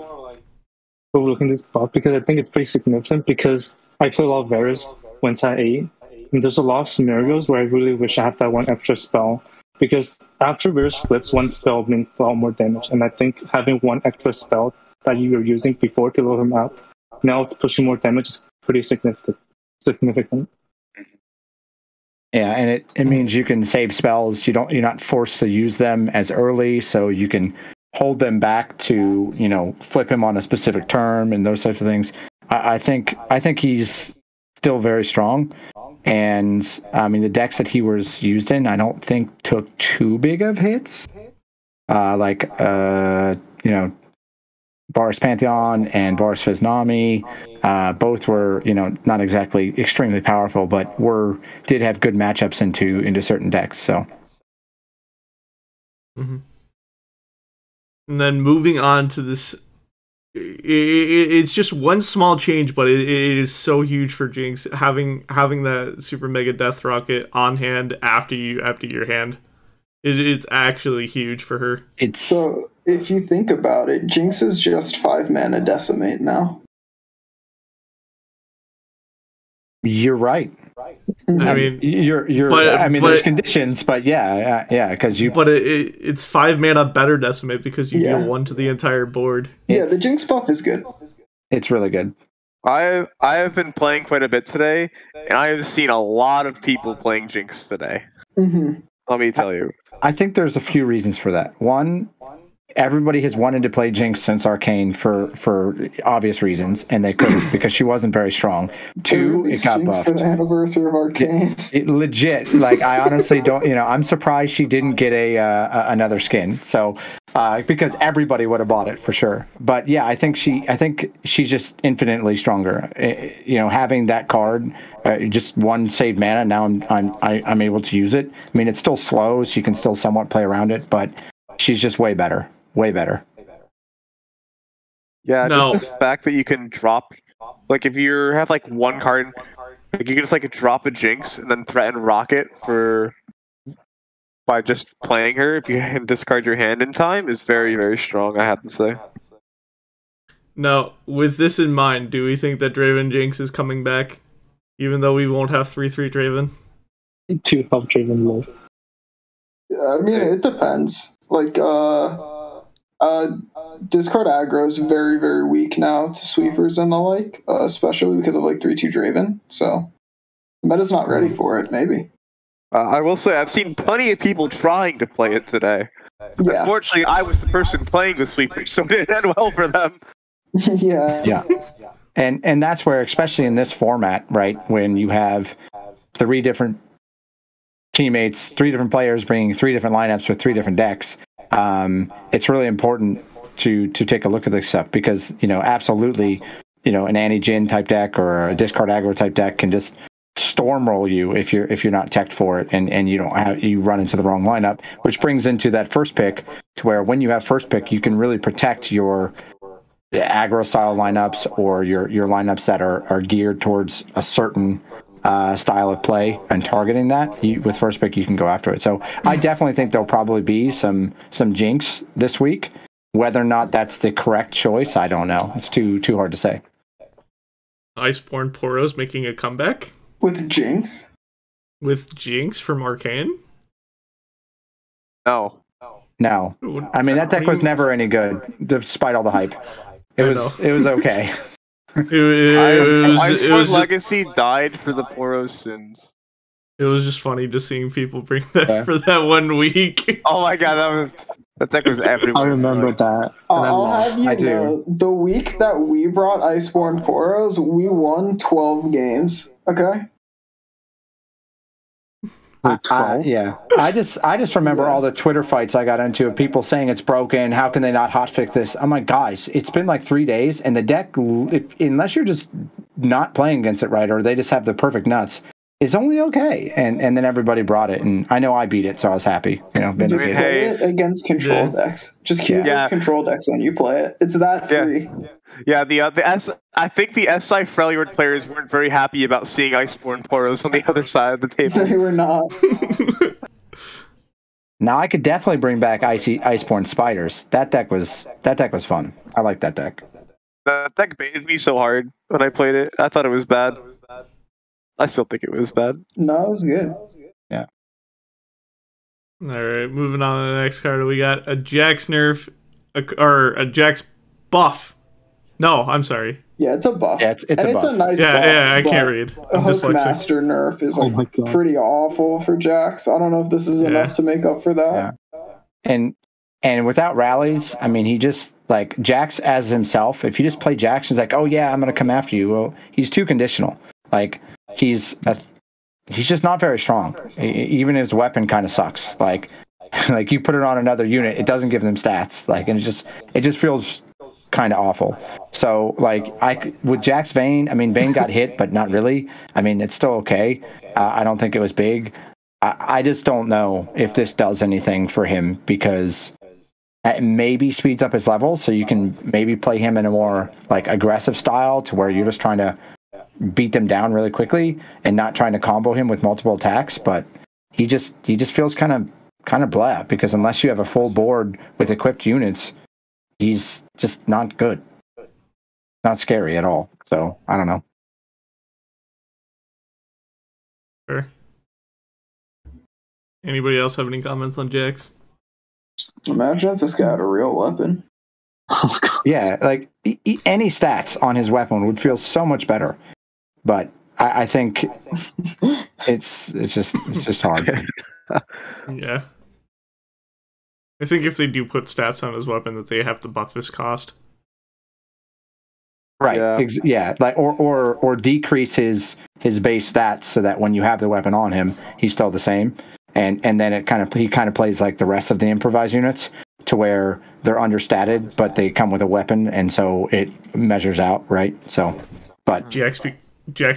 overlooking this buff because I think it's pretty significant because I play a lot of Varus when it's at 8, and there's a lot of scenarios where I really wish I had that one extra spell. Because after Varus flips, one spell means a lot more damage, and I think having one extra spell that you were using before to load him up, now it's pushing more damage is pretty significant. Yeah, and it means you can save spells. You're not forced to use them as early, so you can hold them back to flip him on a specific term and those types of things. I think he's still very strong. And I mean, the decks that he was used in, I don't think took too big of hits. Varus Pantheon and Varus Fiznami, both were, not exactly extremely powerful, but did have good matchups into certain decks. So, and then moving on to this. It's just one small change, but it is so huge for Jinx having that super mega death rocket on hand after your hand. It's actually huge for her. So if you think about it, Jinx is just 5 mana decimate now. You're right. I mean, there's conditions, but because you. But it's 5 mana better decimate because you deal 1 to the entire board. Yeah, the Jinx buff is good. It's really good. I have been playing quite a bit today, and I have seen a lot of people playing Jinx today. Mm-hmm. Let me tell you. I think there's a few reasons for that. One, everybody has wanted to play Jinx since Arcane for obvious reasons, and they couldn't because she wasn't very strong. 2, it got buffed. For the anniversary of Arcane. Legit, I honestly don't. I'm surprised she didn't get another skin. So, because everybody would have bought it for sure. But yeah, I think she's just infinitely stronger. Having that card, just 1 saved mana. Now I'm able to use it. I mean, it's still slow, so you can still somewhat play around it, but she's just way better. Way better. Yeah, just the fact that you can drop, like if you have like 1 card, like you can just drop a Jinx and then threaten Rocket by just playing her. If you can discard your hand in time, is very, very strong, I have to say. Now, with this in mind, do we think that Draven Jinx is coming back, even though we won't have 3/3 Draven? 2 help Draven low. Yeah, I mean, it depends. Discard aggro is very, very weak now to sweepers and the like, especially because of 3/2 Draven. So, meta's not ready for it, maybe. I will say, I've seen plenty of people trying to play it today. Yeah. Unfortunately, I was the person playing the sweepers, so it didn't end well for them. Yeah. And that's where, especially in this format, right, when you have 3 different teammates, 3 different players bringing 3 different lineups with 3 different decks, it's really important to take a look at this stuff because, absolutely, an anti-Jin type deck or a discard aggro type deck can just stormroll you if you're not teched for it, and you run into the wrong lineup, which brings into that first pick, to where when you have first pick, you can really protect your aggro style lineups, or your lineups that are geared towards a certain style of play, and targeting that. With first pick, you can go after it. So I definitely think there'll probably be some jinx this week. Whether or not that's the correct choice, I don't know. It's too hard to say. Iceborne Poros making a comeback with Jinx. With Jinx from Arcane? No. I mean, that deck was never any good, despite all the hype. It was okay. Iceborne Legacy died for the Poros sins. It was just funny just seeing people bring that for that 1 week. Oh my god, that deck was everywhere. I remember that. I'll have you know, the week that we brought Iceborne Poros, we won 12 games. Okay? I just remember all the Twitter fights I got into of people saying it's broken. How can they not hotfix this? I'm like, guys, it's been like 3 days, and the deck, unless you're just not playing against it right, or they just have the perfect nuts, is only okay. And then everybody brought it, and I know I beat it, so I was happy. Just play it against control decks. Just keep those control decks when you play it. It's that free. Yeah, I think the SI Freljord players weren't very happy about seeing Iceborne Poros on the other side of the table. They were not. Now I could definitely bring back Iceborne Spiders. That deck was fun. I like that deck. That deck baited me so hard when I played it. I thought it was bad. I still think it was bad. No, it was good. Yeah. All right, moving on to the next card. We got a Jax nerf, or a Jax buff. No, I'm sorry. Yeah, it's a buff. Yeah, it's a buff. A nice buff. Yeah, I can't read. I'm dyslexic. Hookmaster nerf is pretty awful for Jax. I don't know if this is enough to make up for that. Yeah. And without rallies, I mean, he just, like, Jax as himself, if you just play Jax, he's like, oh yeah, I'm going to come after you. Well, he's too conditional. Like, he's just not very strong. Even his weapon kind of sucks. Like you put it on another unit, it doesn't give them stats. Like, and it just feels kind of awful. So, like, with Jax Vayne, I mean, Vayne got hit, but not really. I mean, it's still okay. I don't think it was big. I just don't know if this does anything for him, because it maybe speeds up his level, so you can maybe play him in a more, like, aggressive style, to where you're just trying to beat them down really quickly and not trying to combo him with multiple attacks. But he just feels kind of blah, because unless you have a full board with equipped units, he's just not good. Not scary at all. So I don't know. Sure. Anybody else have any comments on Jax? Imagine if this guy had a real weapon. Yeah, like any stats on his weapon would feel so much better. But I think it's just hard. Yeah. I think if they do put stats on his weapon, that they have to buff his cost. Right. Yeah. Like or decrease his base stats, so that when you have the weapon on him, he's still the same. And then he kind of plays like the rest of the improvised units, to where they're understated, but they come with a weapon, and so it measures out, right? So, but Jax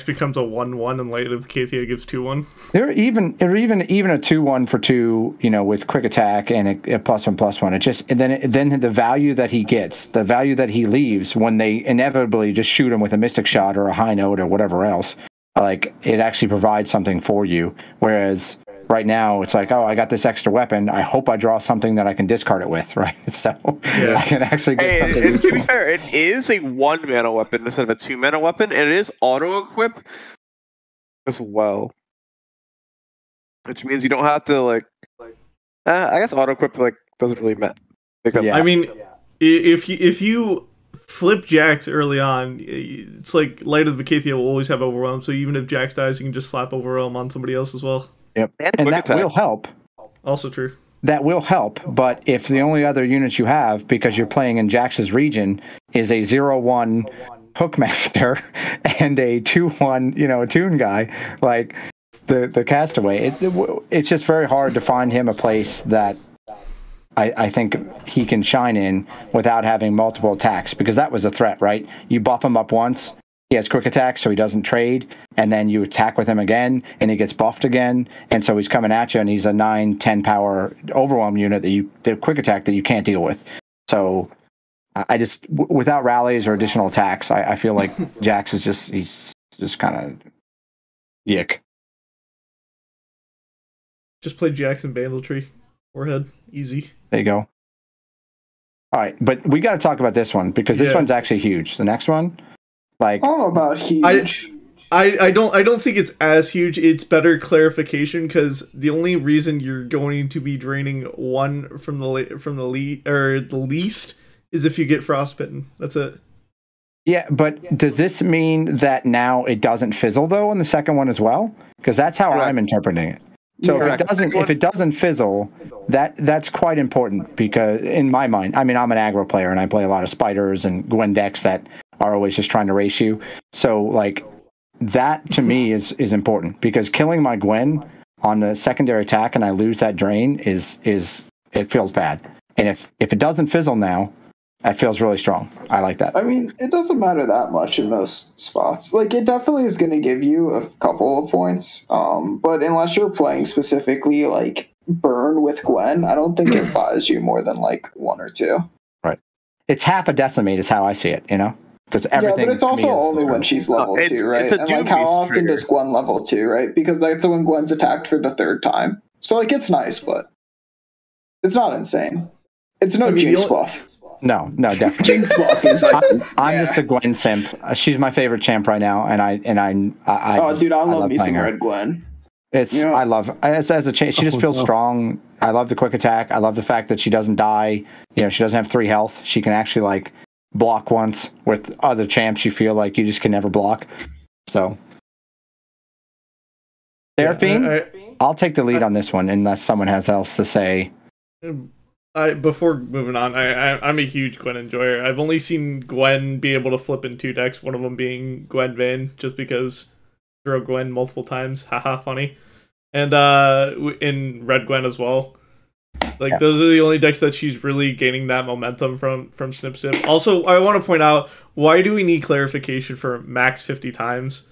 becomes a 1/1, and Light of Kathia gives 2/1. They're even a 2/1 for 2, with quick attack and a +1/+1. It just, and then the value that he gets, the value that he leaves when they inevitably just shoot him with a Mystic Shot or a High Note or whatever else, like, it actually provides something for you. Whereas right now, it's like, oh, I got this extra weapon. I hope I draw something that I can discard it with, right? So I can actually get something. To be fair, it is a 1-mana weapon instead of a 2-mana weapon, and it is auto-equip as well. Which means you don't have to, like... I guess auto-equip, doesn't really matter. Yeah. I mean, if you flip Jax early on, it's like Light of Vacathia will always have Overwhelm, so even if Jax dies, you can just slap Overwhelm on somebody else as well. Yep, and that will help. Also true. That will help, but if the only other units you have, because you're playing in Jax's region, is a 0/1 Hookmaster and a 2/1, a Toon guy, like the Castaway, it's just very hard to find him a place that I think he can shine in without having multiple attacks, because that was a threat, right? You buff him up once, he has quick attack, so he doesn't trade, and then you attack with him again, and he gets buffed again, and so he's coming at you, and he's a 9-10 power overwhelm unit the quick attack that you can't deal with. So I just, without rallies or additional attacks, I feel like Jax is he's just kind of yick. Just play Jackson Bandletree. Forehead. Easy. There you go. All right, but we got to talk about this one, because this one's actually huge. The next one, like, I don't know about huge. I don't think it's as huge. It's better clarification, because the only reason you're going to be draining one from the least is if you get frostbitten. That's it. Yeah, but does this mean that now it doesn't fizzle though in the second one as well? Because that's how I'm interpreting it. So if it doesn't fizzle, that's quite important, because in my mind, I mean, I'm an aggro player and I play a lot of spiders and Gwen decks that are always just trying to race you. So like that to me is important, because killing my Gwen on the secondary attack and I lose that drain is it feels bad. And if it doesn't fizzle now, that feels really strong. I like that. I mean, it doesn't matter that much in most spots. Like, it definitely is going to give you a couple of points. But unless you're playing specifically, like, Burn with Gwen, I don't think it buys you more than, like, 1 or 2. Right. It's half a decimate is how I see it, you know? Because everything. Yeah, but it's also only when she's level 2, right? And, like, how often does Gwen level 2, right? Because that's when Gwen's attacked for the 3rd time. So, like, it's nice, but it's not insane. It's no Jinx buff. No, definitely. Jinx buff is like, I'm just a Gwen simp. She's my favorite champ right now, and I love me some Red Gwen. I love as a champ. She just feels strong. I love the quick attack. I love the fact that she doesn't die. You know, she doesn't have 3 health. She can actually like block once. With other champs, you feel like you just can never block. So, Seraphine, I'll take the lead on this one unless someone has else to say. Before moving on, I'm a huge Gwen enjoyer. I've only seen Gwen be able to flip in 2 decks, one of them being Gwen Vayne, just because throw Gwen multiple times. Haha, funny. And in Red Gwen as well. Like, those are the only decks that she's really gaining that momentum from Snip Snip. Also, I want to point out, why do we need clarification for max 50 times?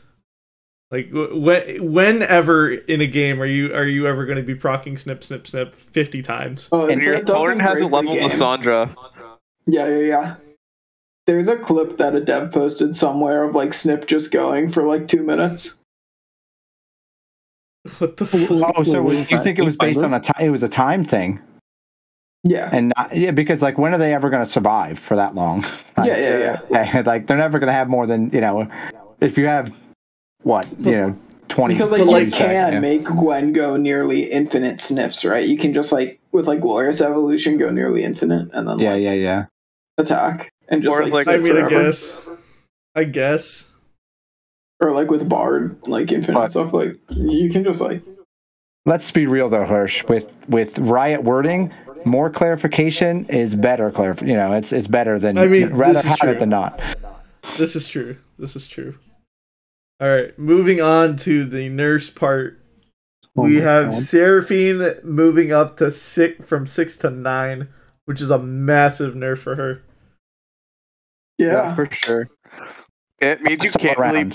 Like, whenever in a game are you ever going to be proccing Snip Snip Snip 50 times? And your opponent has a level Lissandra. Yeah. There's a clip that a dev posted somewhere of like Snip just going for like 2 minutes. What the fuck? Oh, so you think it was based on it was a time thing? Yeah. And because like, when are they ever going to survive for that long? Like, yeah. Like, they're never going to have more than, if you have 20. Because like, you can make Gwen go nearly infinite snips, right? You can just like with like Glorious Evolution go nearly infinite and then attack and just like I mean, forever. I guess. Or like with Bard, like infinite stuff, like you can just like. Let's be real though, Hirsch. With Riot wording, more clarification is better. It's better than. I mean, rather have it than not. This is true. All right, moving on to the nurse part. We have Seraphine moving up to from 6 to 9, which is a massive nerf for her. Yeah, for sure. It means you can't really.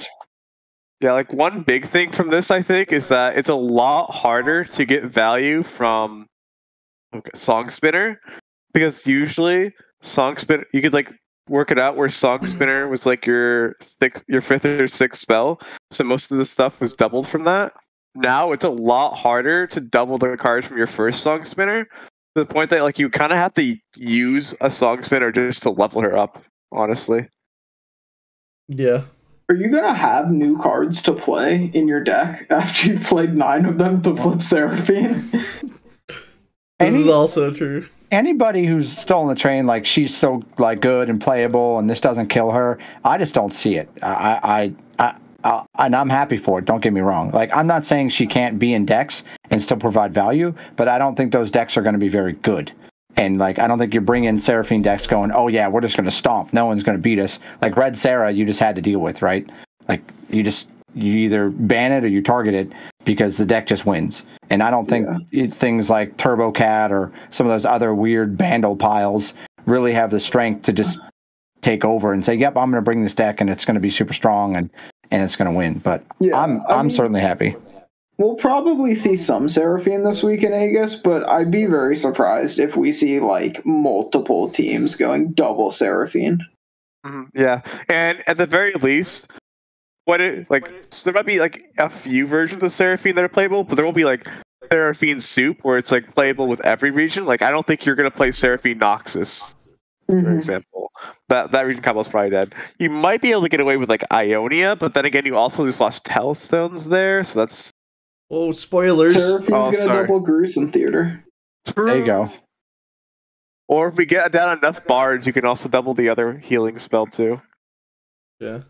Yeah, like one big thing from this, I think, is that it's a lot harder to get value from Song Spinner, because usually Song Spinner, you could like work it out where Song Spinner was like your 5th or 6th spell, so most of the stuff was doubled from that. Now it's a lot harder to double the cards from your first Song Spinner, to the point that like you kind of have to use a Song Spinner just to level her up, honestly. Yeah. Are you going to have new cards to play in your deck after you've played 9 of them to flip Seraphine? This is also true. Anybody who's still on the train, like, she's still like good and playable and this doesn't kill her, I just don't see it. And I'm happy for it, don't get me wrong. Like, I'm not saying she can't be in decks and still provide value, but I don't think those decks are going to be very good. And, like, I don't think you're bringing Seraphine decks going, oh, yeah, we're just going to stomp. No one's going to beat us. Like, Red Sarah, you just had to deal with, right? Like, you either ban it or you target it because the deck just wins. And I don't think things like Turbo Cat or some of those other weird Bandle piles really have the strength to just take over and say, "Yep, I'm going to bring this deck, and it's going to be super strong, and it's going to win." But yeah, I'm certainly happy. We'll probably see some Seraphine this week in Aegis, but I'd be very surprised if we see like multiple teams going double Seraphine. Yeah, and at the very least, so there might be like a few versions of Seraphine that are playable, but there will be like Seraphine Soup, where it's like playable with every region. Like I don't think you're gonna play Seraphine Noxus, for example. That region combo is probably dead. You might be able to get away with like Ionia, but then again, you also just lost Telstones there, so that's. Oh, spoilers! Seraphine's gonna double Gruesome Theater. There you go. Or if we get down enough bards, you can also double the other healing spell too. Yeah.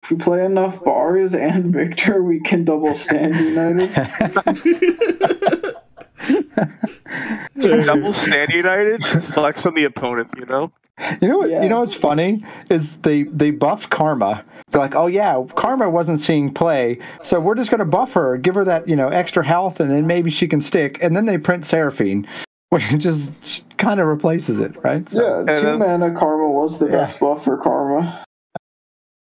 If we play enough bars and Victor, we can double Stand United. Double Stand United? Flex on the opponent, you know? You know what? Yes. You know what's funny is they buffed Karma. They're like, oh yeah, Karma wasn't seeing play, so we're just gonna buff her, give her that extra health, and then maybe she can stick. And then they print Seraphine, which just kind of replaces it, right? So, yeah, 2 mana Karma was the best buff for Karma.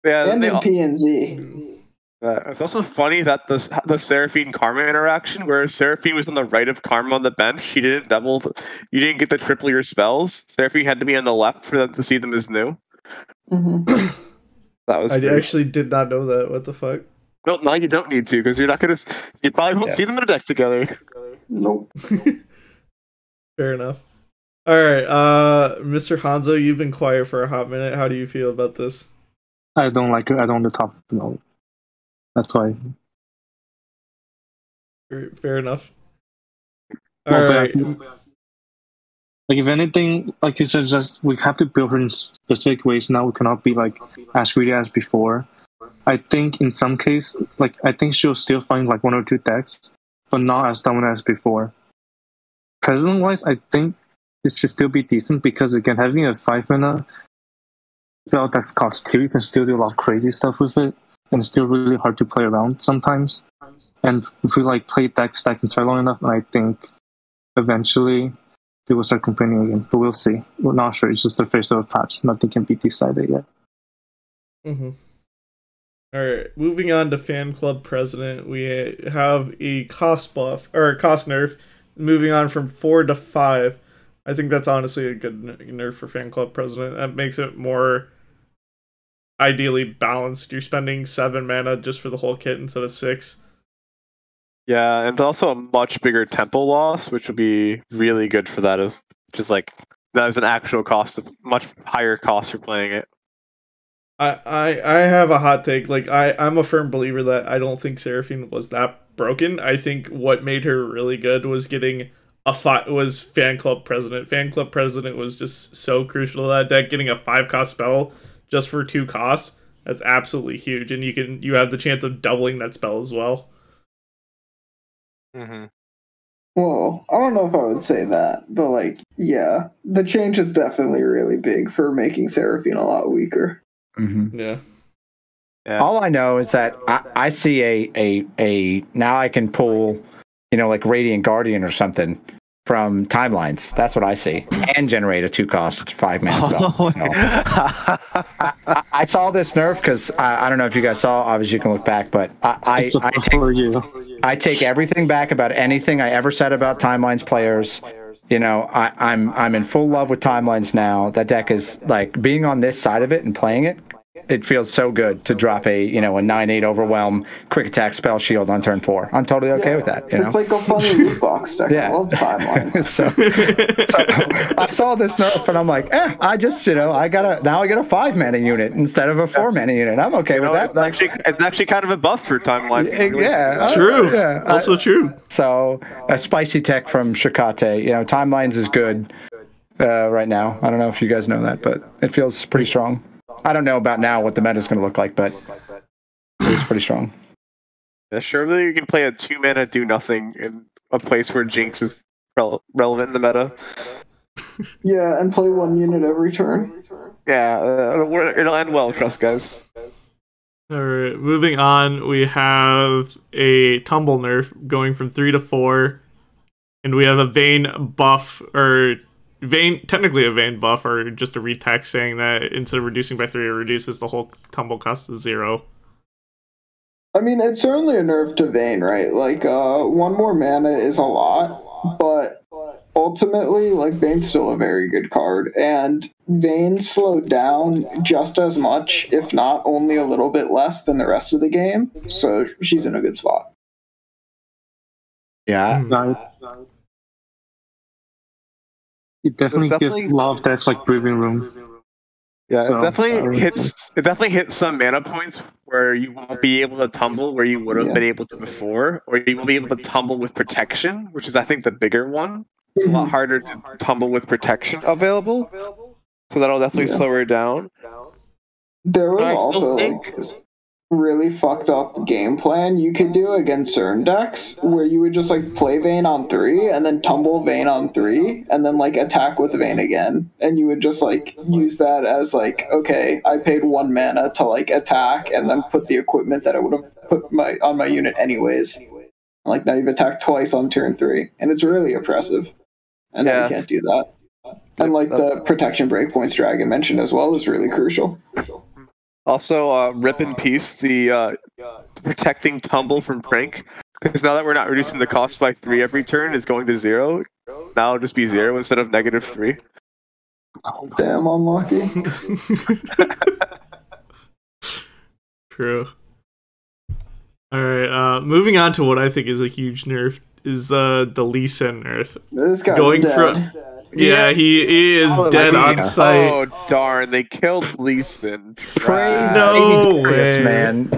Yeah, and in PNZ. It's also funny that the Seraphine Karma interaction, where Seraphine was on the right of Karma on the bench, you didn't get the triple your spells. Seraphine had to be on the left for them to see them as new. Mm-hmm. I actually did not know that. What the fuck? Well, now you don't need to, because you're not gonna. You probably won't see them in a deck together. Nope. Fair enough. All right, Mr. Hanzo, you've been quiet for a hot minute. How do you feel about this? I don't like it. I don't want to talk about it. That's why. Fair enough. All right. Like, if anything, like you said, just we have to build her in specific ways now. We cannot be like as greedy as before. I think in some case, like I think she'll still find like 1 or 2 decks, but not as dominant as before. President-wise, I think it should still be decent because again, having a 5 mana spell that's cost 2, you can still do a lot of crazy stuff with it, and it's still really hard to play around sometimes. And if we like play decks that can start long enough, I think eventually they will start complaining again. But we'll see. We're not sure. It's just the first of a patch. Nothing can be decided yet. Mm-hmm. All right. Moving on to Fan Club President, we have a cost buff or a cost nerf. Moving on from 4 to 5. I think that's honestly a good nerf for Fan Club President. That makes it more ideally balanced. You're spending 7 mana just for the whole kit instead of 6. Yeah, and also a much bigger tempo loss, which would be really good for that. That is an actual cost, much higher cost for playing it. I have a hot take. Like I'm a firm believer that I don't think Seraphine was that broken. I think what made her really good was getting was Fan Club President. Fan Club President was just so crucial to that deck. Getting a 5-cost spell just for 2 cost, that's absolutely huge, and you have the chance of doubling that spell as well. Mm-hmm. Well, I don't know if I would say that, but like, yeah, the change is definitely really big for making Seraphine a lot weaker. Mm-hmm. Yeah. All I know is that I see a now I can pull, like Radiant Guardian or something from timelines. That's what I see, and generate a 2-cost 5-mana spell. So, I saw this nerf because I don't know if you guys saw. Obviously, you can look back, but I take everything back about anything I ever said about timelines players. I'm in full love with timelines now. That deck is like being on this side of it and playing it. It feels so good to drop a 9/8 overwhelm, quick attack spell shield on turn 4. I'm totally okay with that. It's like a funny loot box deck. I love timelines. so I saw this nerf and I'm like, I just I get a 5-mana unit instead of a 4-mana unit. I'm okay with that. It's actually kind of a buff for timelines. Yeah, true. Yeah, also true. So a spicy tech from Shikate. Timelines is good right now. I don't know if you guys know that, but it feels pretty strong. I don't know about now what the meta is going to look like, but it's pretty strong. Yeah, surely you can play a 2-mana do nothing in a place where Jinx is relevant in the meta. Yeah, and play 1 unit every turn. Yeah, it'll end well, trust guys. Alright, moving on, we have a Tumble nerf going from 3 to 4, and we have a Vayne buff, or Vayne, technically a Vayne buff, or just a retext saying that instead of reducing by 3, it reduces the whole tumble cost to 0. I mean, it's certainly a nerf to Vayne, right? Like, 1 more mana is a lot, but ultimately, like, Vayne's still a very good card, and Vayne slowed down just as much, if not only a little bit less than the rest of the game, so she's in a good spot. Yeah. It definitely gives a lot of decks like Breathing Room. Yeah, So, it definitely hits some mana points where you won't be able to tumble where you would have been able to before, or you won't be able to tumble with protection, which is I think the bigger one. It's a lot harder to tumble with protection available, so that'll definitely slow her down. There was also like this really fucked up game plan you could do against certain decks where you would just like play Vayne on 3 and then tumble Vayne on 3 and then like attack with Vayne again, and you would just like use that as like, okay, I paid 1 mana to like attack and then put the equipment that I would have put on my unit anyways. Like now you've attacked twice on turn 3, and it's really oppressive. And now you can't do that. And like the protection breakpoints Dragon mentioned as well is really crucial. Also, rip in peace the protecting tumble from Prank, because now that we're not reducing the cost by 3 every turn, it's going to 0. Now it'll just be 0 instead of -3. Damn unlucky. True. Alright, moving on to what I think is a huge nerf is the Lee Sin nerf. This guy's going dead. from he is dead on sight. Oh darn! They killed Lee Sin. No way, man.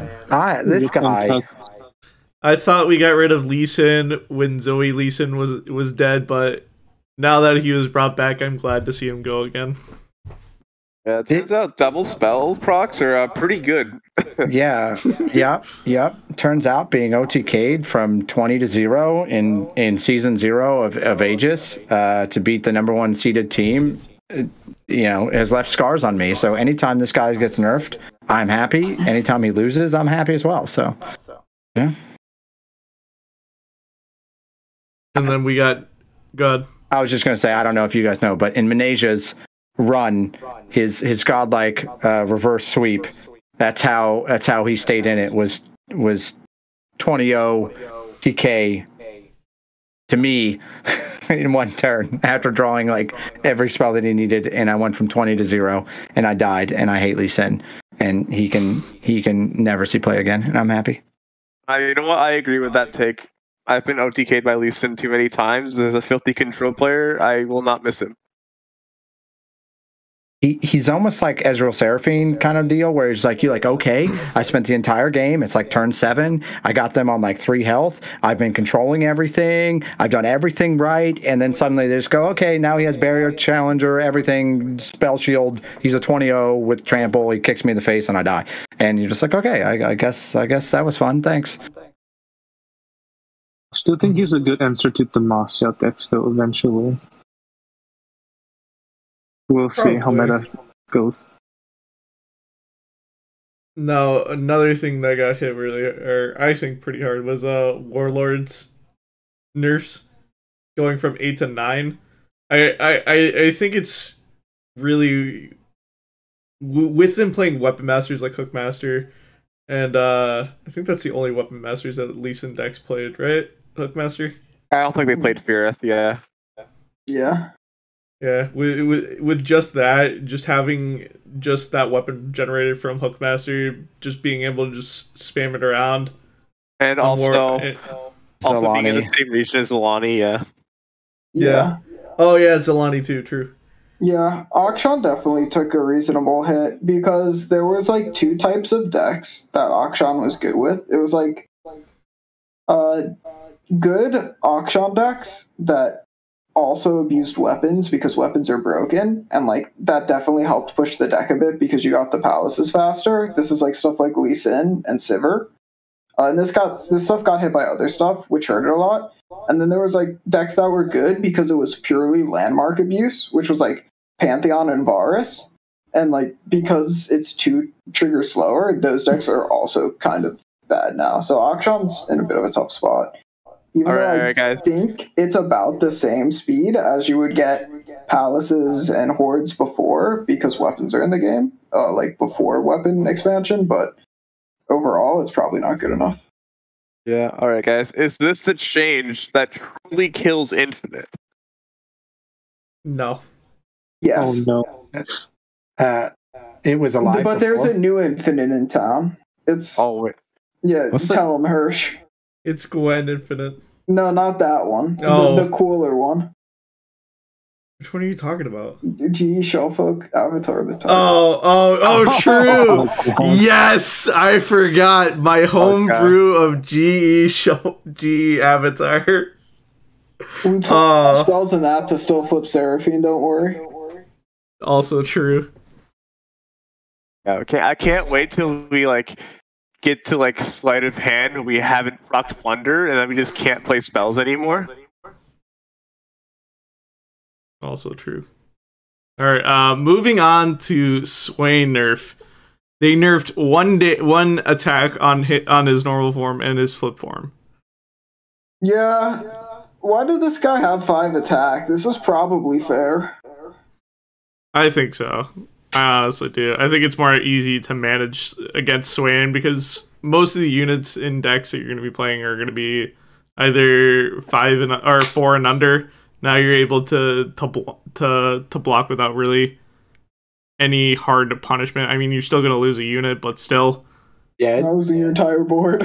This guy. I thought we got rid of Lee Sin when Zoe Lee Sin was dead, but now that he was brought back, I'm glad to see him go again. Yeah, it turns out double spell procs are pretty good. Yep. Turns out being OTK'd from 20 to 0 in season 0 of Aegis to beat the #1 seeded team, has left scars on me. So anytime this guy gets nerfed, I'm happy. Anytime he loses, I'm happy as well. So, yeah. And then we got God. I was just going to say, I don't know if you guys know, but in Manesia's run, his godlike reverse sweep, that's how he stayed in it, was 20-0 TK to me in 1 turn after drawing like every spell that he needed, and I went from 20 to 0 and I died, and I hate Lee Sin, and he can never see play again, and I'm happy. You know what? I agree with that take. I've been OTK'd by Lee Sin too many times. As a filthy control player, I will not miss him. He's almost like Ezreal Seraphine kind of deal, where he's like, you're like, okay, I spent the entire game, it's like turn 7, I got them on like 3 health, I've been controlling everything, I've done everything right, and then suddenly they just go, okay, now he has Barrier Challenger, everything, Spell Shield, he's a 20-0 with Trample, he kicks me in the face and I die. And you're just like, okay, I guess that was fun, thanks. I still think he's a good answer to the Demacia decks, though, eventually. We'll see how meta goes. No, another thing that got hit really, or I think pretty hard, was Warlords nerfs going from 8 to 9. I think it's really with them playing weapon masters like Hookmaster, and I think that's the only weapon masters that Lee Sin decks played, right? Hookmaster. I don't think they played Feareth. Yeah. Yeah, with just that, just having just that weapon generated from Hookmaster, just being able to just spam it around, and also being in the same region as Zalani, yeah. Oh yeah, Zalani too. True. Yeah, Akshan definitely took a reasonable hit because there was like 2 types of decks that Akshan was good with. It was like good Akshan decks that also abused weapons because weapons are broken, and like that definitely helped push the deck a bit because you got the palaces faster. This is like stuff like Lee Sin and Sivir, and this stuff got hit by other stuff, which hurt it a lot. And then there was like decks that were good because it was purely landmark abuse, which was like Pantheon and Varus, and like because it's 2 triggers slower, those decks are also kind of bad now. So Akshan's in a bit of a tough spot. Even though I think it's about the same speed as you would get palaces and hordes before because weapons are in the game, like before weapon expansion, but overall it's probably not good enough. Yeah, alright guys. Is this the change that truly kills Infinite? No. Yes. Oh no. It was alive But there's before. a new Infinite in town. It's wait. yeah. What's Tell him, Hirsch. It's Gwen Infinite. No, not that one. Oh. The cooler one. Which one are you talking about? GE Shellfolk Avatar of the Time. Oh, true. Yes, I forgot my homebrew of GE Avatar. We put spells in that to still flip Seraphine, don't worry. Also true. Okay, I can't wait till we get to sleight of hand and we haven't procced Wonder and then we just can't play spells anymore. Also true. Alright, moving on to Swain nerf. They nerfed one attack on his normal form and his flip form. Yeah. Why did this guy have 5 attack? This is probably fair. I think so. I honestly do. I think it's more easy to manage against Swain because most of the units in decks that you're going to be playing are going to be either 5 or 4 and under. Now you're able to block without really any hard punishment. I mean, you're still going to lose a unit, but still. Yeah, losing your entire board.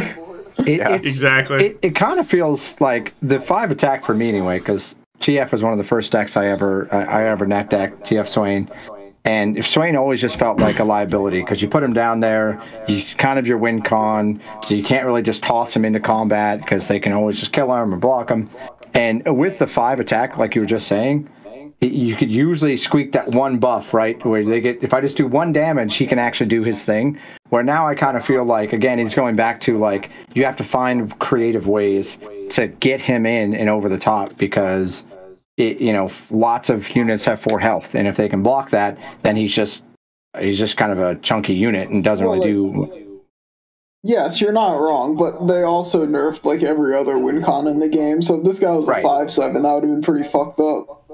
Exactly. It kind of feels like the 5 attack for me anyway, because TF was one of the first decks I ever net decked, TF Swain. And if Swain always just felt like a liability, because you put him down there, you kind of your win con, so you can't really just toss him into combat because they can always just kill him or block him. And with the 5 attack, like you were just saying, you could usually squeak that one buff, right? Where they get, if I just do 1 damage, he can actually do his thing. Where now I kind of feel like, again, he's going back to you have to find creative ways to get him in and over the top because lots of units have 4 health, and if they can block that, then he's just kind of a chunky unit and doesn't really do. Yes, you're not wrong, but they also nerfed every other win con in the game. So if this guy was a 5/7, that would have been pretty fucked up.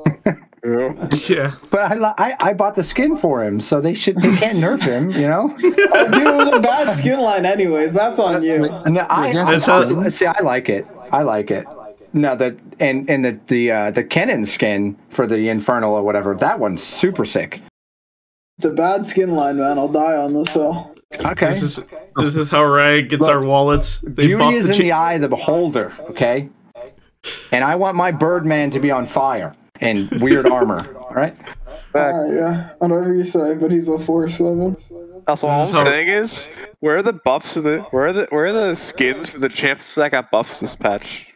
Yeah, but I bought the skin for him, so they can't nerf him, Dude, it was a bad skin line, anyways. That's on you. No, see, I like it. No, the Kennen skin for the Infernal or whatever, that one's super sick. It's a bad skin line, man. I'll die on this hill. Okay. This is how Riot gets our wallets. They beauty is in the eye of the beholder, okay? And I want my Birdman to be on fire and weird armor, all right? Yeah, whatever you say, but he's a 4/7. Also, all I'm saying is, where are the buffs where are the skins for the champs that got buffs this patch?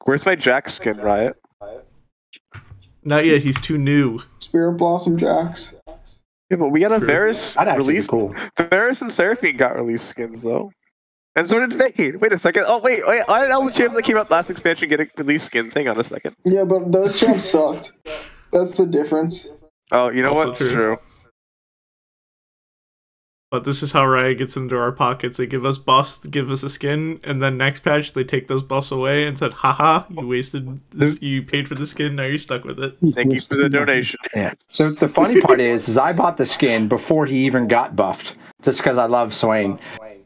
Where's my Jack skin, Riot? Not yet. He's too new. Spirit Blossom Jacks. Yeah, but we got a Varus release. Cool. Varus and Seraphine got release skins though, and so did Vayne. Wait a second. Oh wait. I didn't know the champs that came out last expansion getting release skins. Hang on a second. Yeah, but those champs sucked. That's the difference. Oh, you know Also what? True. But this is how Riot gets into our pockets. They give us buffs, give us a skin, and then next patch they take those buffs away and said, haha, you wasted this, you paid for the skin, now you're stuck with it. Thank you for the donation. Yeah. So the funny part is I bought the skin before he even got buffed, just because I love Swain.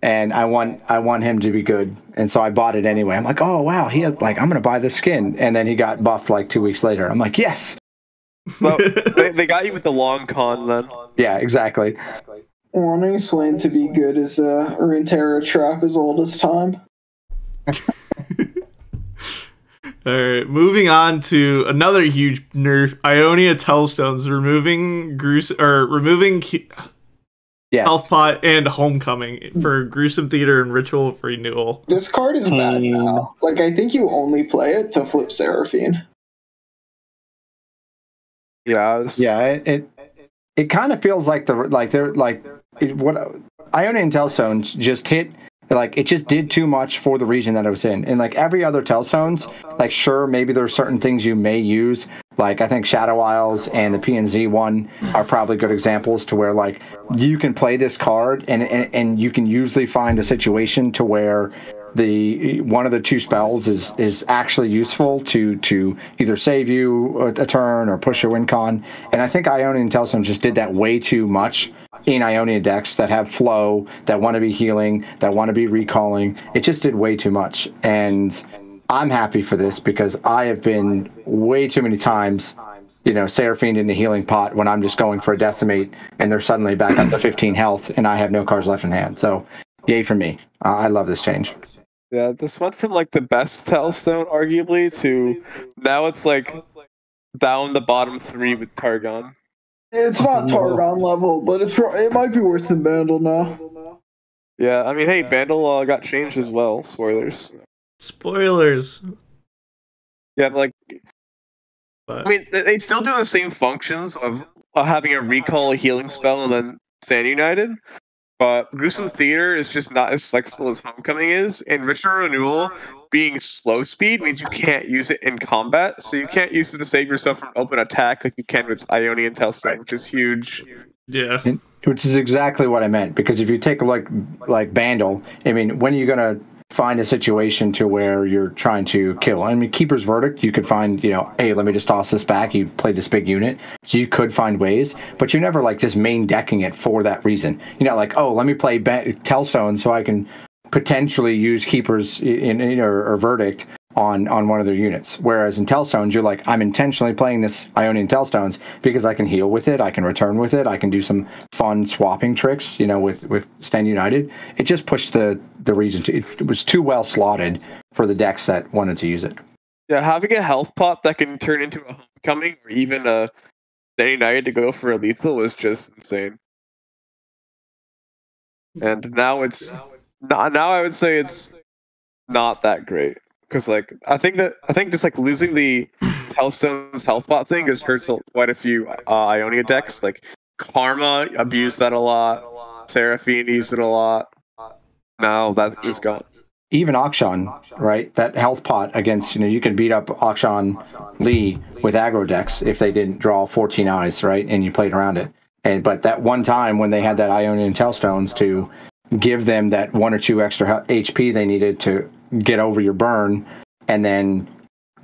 And I want him to be good. And so I bought it anyway. I'm like, oh wow, he has I'm gonna buy this skin. And then he got buffed 2 weeks later. I'm like, yes. Well, they got you with the long con then. Yeah, exactly. Wanting Swain to be good is a Runeterra trap as old as time. Alright, moving on to another huge nerf. Ionia Tellstones removing Health Pot and Homecoming for Gruesome Theater and Ritual of Renewal. This card is bad now. I think you only play it to flip Seraphine. Yeah. It kind of feels like what Ionia and Tellstones just hit. It just did too much for the region that it was in. And every other Tellstones, sure, maybe there's certain things you may use. I think Shadow Isles and the PNZ one are probably good examples to where you can play this card and you can usually find a situation to where the one of the two spells is actually useful to either save you a turn or push a win con. And I think Ionian and Telstone just did that way too much in Ionian decks that have flow, that want to be healing, that want to be recalling. It just did way too much. And I'm happy for this because I have been way too many times, Seraphine in the healing pot when I'm just going for a decimate and they're suddenly back up to 15 health and I have no cards left in hand. So yay for me. I love this change. Yeah, this went from like the best Telstone arguably to now it's like down the bottom 3 with Targon. It's not Targon level, but it might be worse than Bandle now. Yeah, I mean, hey, Bandle got changed as well. Spoilers. Yeah, but I mean, they still do the same functions of having a recall, a healing spell, and then Stand United. But Gruesome Theater is just not as flexible as Homecoming is, and Ritual Renewal being slow speed means you can't use it in combat, so you can't use it to save yourself from open attack like you can with Ionian Telstone, which is huge. Yeah. Which is exactly what I meant, because if you take like Bandle, I mean, when are you going to find a situation to where you're trying to kill? I mean, Keeper's Verdict, you could find, hey, let me just toss this back. You play this big unit, so you could find ways, but you're never like just main decking it for that reason. You're not like, oh, let me play Telstone so I can potentially use Keeper's or Verdict on one of their units. Whereas in Telstones, you're like, I'm intentionally playing this Ionian Telstones because I can heal with it, I can return with it, I can do some fun swapping tricks, with Stand United. It just pushed the region to, it was too well slotted for the decks that wanted to use it. Yeah, having a health pot that can turn into a Homecoming or even a Stand United to go for a lethal was just insane. And now it's now I would say it's not that great. Because I think just like losing the Telstone's health pot thing has hurt quite a few Ionia decks. Like Karma abused that a lot. Seraphine used it a lot. Now that is gone. Even Akshan, right? That health pot against, you can beat up Akshan Lee with aggro decks if they didn't draw 14 eyes, right? And you played around it. But that one time when they had that Ionian Telstones to give them that 1 or 2 extra HP they needed to get over your burn, and then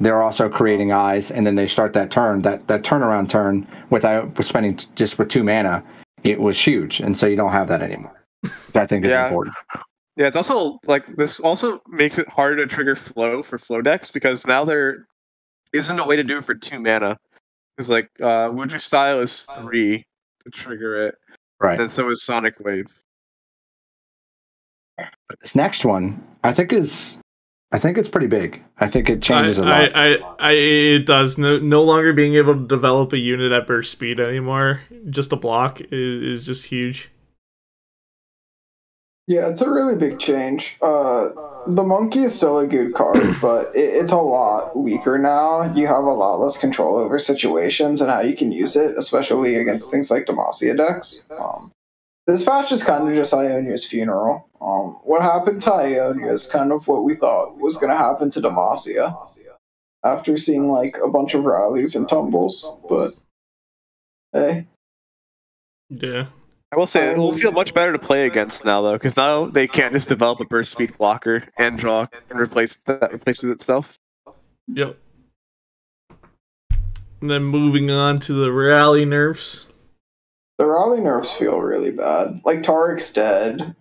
they're also creating eyes, and then they start that turn, that turnaround turn without spending just with 2 mana, it was huge, and so you don't have that anymore. Which I think is important. Yeah, it's also this also makes it harder to trigger flow for flow decks because now there isn't a way to do it for 2 mana. Because Wuju Style is 3 to trigger it, right? And so is Sonic Wave. This next one, I think it's pretty big. I think it changes a lot. It does. No longer being able to develop a unit at burst speed anymore, just a block, is just huge. Yeah, it's a really big change. The monkey is still a good card, but it's a lot weaker now. You have a lot less control over situations and how you can use it, especially against things like Demacia decks. This patch is kind of just Ionia's funeral. What happened to Ionia is kind of what we thought was going to happen to Demacia after seeing a bunch of rallies and tumbles. But hey, yeah. I will say it will feel much better to play against now, though, because now they can't just develop a burst speed blocker and draw and replaces itself. Yep. And then moving on to the rally nerfs. The rally nerfs feel really bad. Tarek's dead.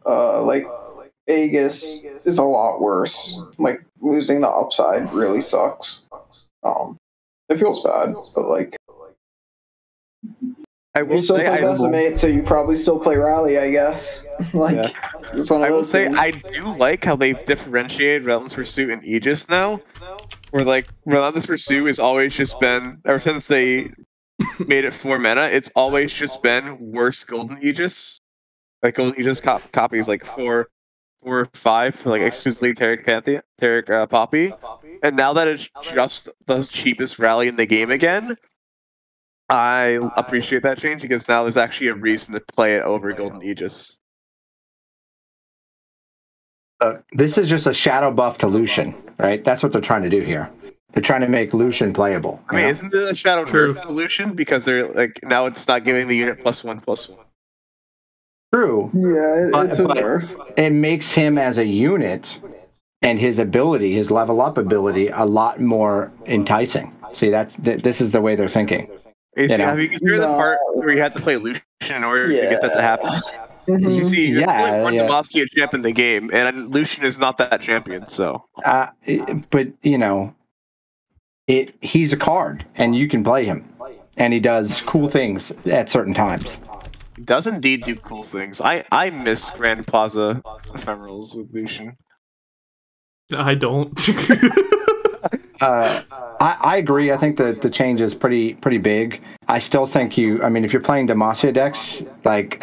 Aegis is a lot worse. Losing the upside really sucks. It feels bad, but I will you still say play Decimate, so you probably still play Rally, I guess. It's one of I will those say things. I do like how they've differentiated Relentless Pursuit and Aegis now. Where Relentless Pursuit has always just been, ever since they made it 4 mana, it's always just been worse Golden Aegis. Golden Aegis copies 4 or 5 for exclusively Taric Poppy. And now that it's just the cheapest rally in the game again, I appreciate that change because now there's actually a reason to play it over Golden Aegis. This is just a shadow buff to Lucian, right? That's what they're trying to do here. They're trying to make Lucian playable. I mean, isn't it a shadow nerf to Lucian? Because they're now it's not giving the unit +1/+1. True. Yeah, it's a nerf. It makes him as a unit and his ability, his level up ability, a lot more enticing. See, this is the way they're thinking. Have you considered the part where you had to play Lucian in order to get that to happen? You see, there's only one Demacia champ in the game, and Lucian is not that champion, so. But, he's a card, and you can play him. And he does cool things at certain times. He does indeed do cool things. I miss Grand Plaza ephemerals with Lucian. I don't. I agree. I think the change is pretty big. I still think if you're playing Demacia decks, like,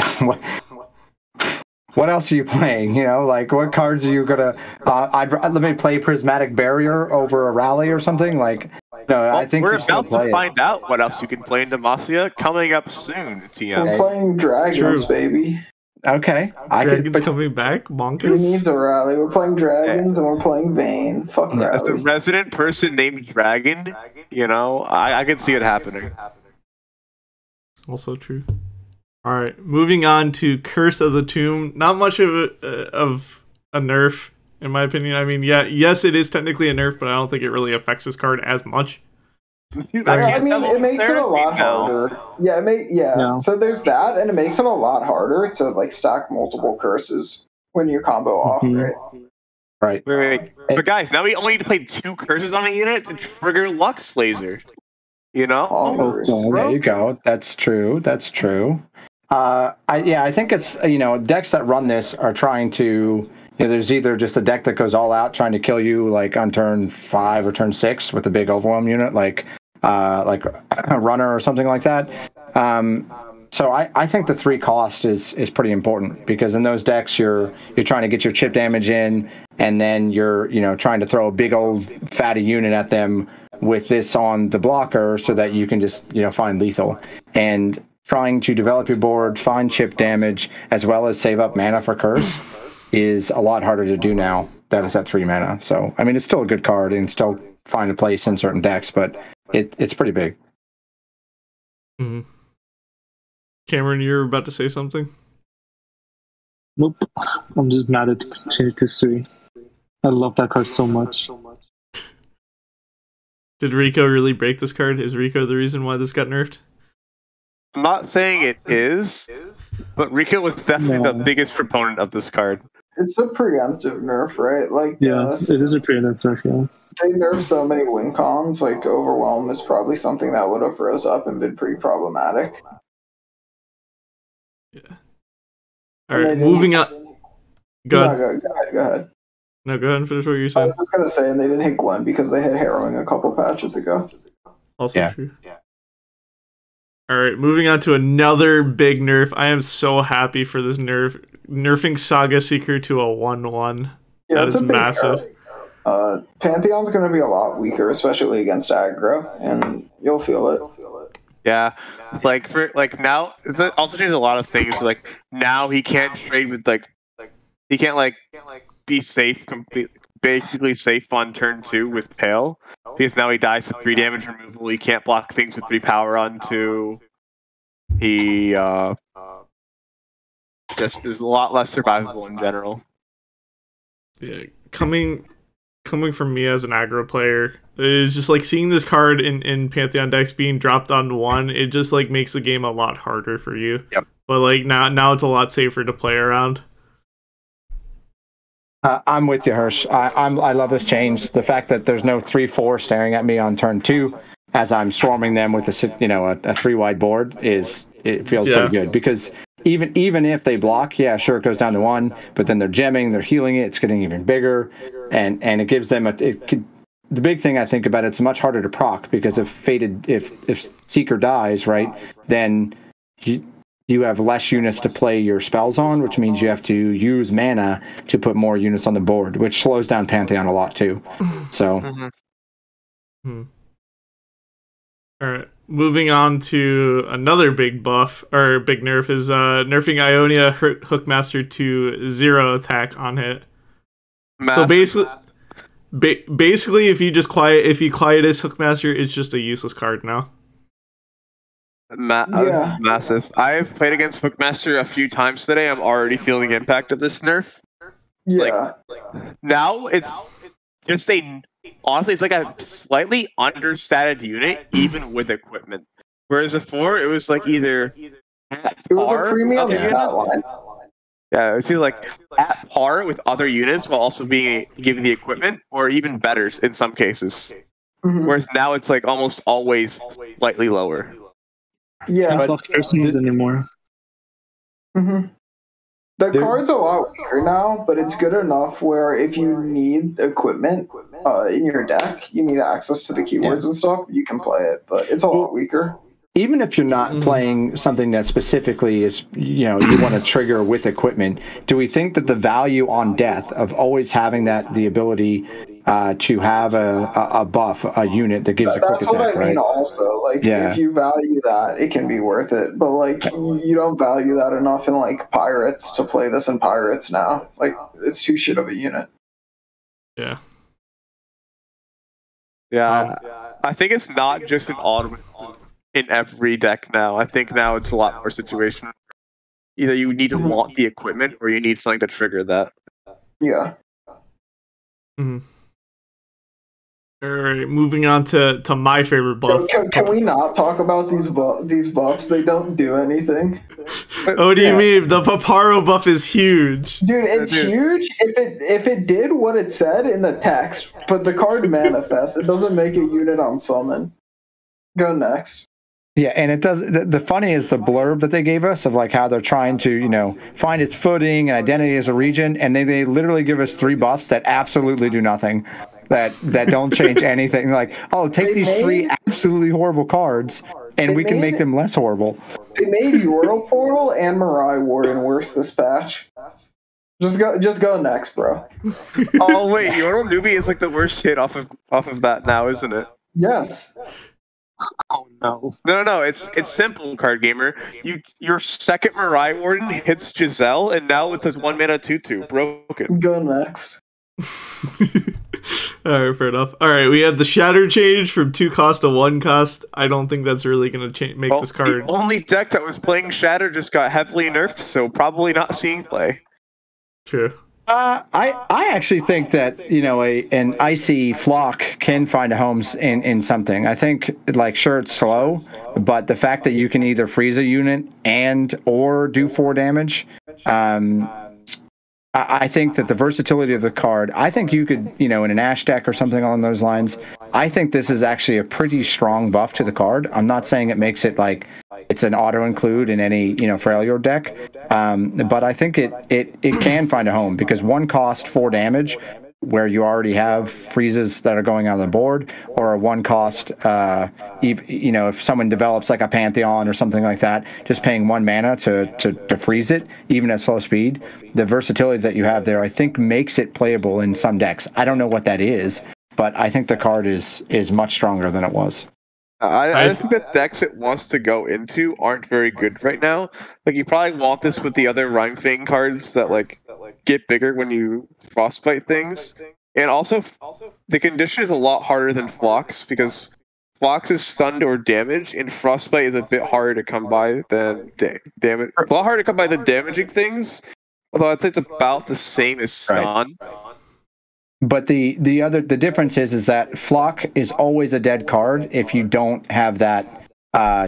what else are you playing? What cards are you gonna? Let me play Prismatic Barrier over a Rally or something. I think we're about to find out what else you can play in Demacia coming up soon. TM. We're playing Dragons, baby. Okay. Dragons coming back? Monkus? Who needs a Rally? We're playing Dragons and we're playing Vayne. Fuck Rally. As a resident person named Dragon, I could see it happening. Also true. Alright, moving on to Curse of the Tomb. Not much of a nerf, in my opinion. I mean, yes, it is technically a nerf, but I don't think it really affects this card as much. It makes it a lot harder. So there's that, and it makes it a lot harder to stack multiple curses when you combo off, right? Right. But guys, now we only need to play 2 curses on a unit to trigger Lux Laser. There you go. That's true. I think it's decks that run this are trying to. There's either just a deck that goes all out trying to kill you on turn 5 or turn 6 with a big overwhelm unit, like a runner or something like that. So I think the 3 cost is pretty important, because in those decks you're trying to get your chip damage in, and then you're trying to throw a big old fatty unit at them with this on the blocker so that you can just find lethal, and trying to develop your board, find chip damage, as well as save up mana for curse is a lot harder to do now that it's at 3 mana. So I mean, it's still a good card and still find a place in certain decks, but it's pretty big. Mm-hmm. Cameron, you're about to say something? Nope. I'm just mad at Continuous 3. I love that card so much. Did Rico really break this card? Is Rico the reason why this got nerfed? I'm not saying it is, but Rico was definitely the biggest proponent of this card. It's a preemptive nerf, right? It is a preemptive nerf, yeah. They nerf so many win cons, Overwhelm is probably something that would have rose up and been pretty problematic. Yeah. Alright, moving on. Go ahead. No, go ahead and finish what you're saying. I was just going to say, and they didn't hit Gwen because they hit Harrowing a couple patches ago. Also true. Yeah. Alright, moving on to another big nerf. I am so happy for this nerf. Nerfing Saga Seeker to a 1/1. Yeah, that is massive. Pantheon's going to be a lot weaker, especially against aggro, and you'll feel it. Yeah, now, it also changes a lot of things. Now he can't trade with he can't be safe, basically safe on turn 2 with Pale, because now he dies to 3 damage removal. He can't block things with 3 power on 2. He just is a lot less survivable in general. Yeah, coming from me as an aggro player, is just seeing this card in Pantheon decks being dropped on 1. It just makes the game a lot harder for you. Yep. But now it's a lot safer to play around. I'm with you, Hirsch. I love this change. The fact that there's no 3/4 staring at me on turn 2 as I'm swarming them with a 3-wide board feels pretty good, because even if they block, sure, it goes down to 1, but then they're gemming, they're healing it, it's getting even bigger, and it gives them the big thing I think about it's much harder to proc, because if Seeker dies, right, then you have less units to play your spells on, which means you have to use mana to put more units on the board, which slows down Pantheon a lot too. So. All right, moving on to another big buff, or big nerf, is nerfing Ionia Hookmaster to 0 attack on hit. So basically, if you quiet his Hookmaster, it's just a useless card now. Massive. I've played against Hookmaster a few times today. I'm already feeling the impact of this nerf. Yeah. Now it's just honestly, it's like a slightly understated unit, even with equipment. Whereas before, it was like either at It was a par with premium other stat units. line. Yeah, it's either like at par with other units while also being given the equipment, or even better in some cases. Mhm. Whereas now it's like almost always slightly lower. Yeah. Can't block piercings anymore. hmm The card's a lot weaker now, but it's good enough where if you need equipment in your deck, you need access to the keywords and stuff, you can play it, but it's a lot weaker. Even if you're not playing something that specifically is, you want to trigger with equipment, do we think that the value on death of always having the ability to have a buff, a unit that gives a quick That's attack, what I mean right? also. Like, if you value that, it can be worth it. But, like, you don't value that enough in, like, Pirates to play this in Pirates now. Like, it's too shit of a unit. Yeah. Yeah, I think it's not just an automate in every deck now. I think now it's a lot more situational. Either you need to want the equipment, or you need something to trigger that. Yeah. Mm-hmm. All right, moving on to my favorite buff. Can we not talk about these buffs? They don't do anything. Oh, what do you mean? The Paparo buff is huge. Dude, it's huge if it did what it said in the text, but the card manifests. It doesn't make a unit on summon. Go next. Yeah, and it does. The funny is the blurb that they gave us of like how they're trying to, find its footing and identity as a region, and they literally give us 3 buffs that absolutely do nothing, that don't change anything. Like, take these 3 absolutely horrible cards, and we can make them less horrible. They made Yordle Portal and Mirai Warden worse this patch. Just go next, bro. Oh wait, Yordle Newbie is like the worst hit off of that now, isn't it? Yes. Oh no. No. It's simple, card gamer. Your second Mirai Warden hits Giselle, and now it's a 1 mana 2/2 broken. Go next. All right, fair enough. All right, we had the Shatter change from 2 cost to 1 cost. I don't think that's really going to make this card. The only deck that was playing Shatter just got heavily nerfed, so probably not seeing play. True. I actually think that an icy flock can find a home in something. I think sure it's slow, but the fact that you can either freeze a unit or do 4 damage, I think that the versatility of the card, I think you could, in an Ash deck or something along those lines, I think this is actually a pretty strong buff to the card. I'm not saying it makes it like it's an auto-include in any, Failure deck, but I think it can find a home because 1 cost 4 damage, where you already have freezes that are going on the board, or a 1 cost, if someone develops like a Pantheon or something like that, just paying 1 mana to freeze it, even at slow speed, the versatility that you have there, I think makes it playable in some decks. I don't know what that is, but I think the card is much stronger than it was. I think the decks it wants to go into aren't very good right now. Like, you probably want this with the other Rhyme Fang cards that get bigger when you frostbite things. And also, the condition is a lot harder than Phlox, because Phlox is stunned or damaged, and frostbite is a bit harder to come by than damage. A lot harder to come by than damaging things. Although I think it's about the same as stun. Right. But the difference is that Flock is always a dead card if you don't have that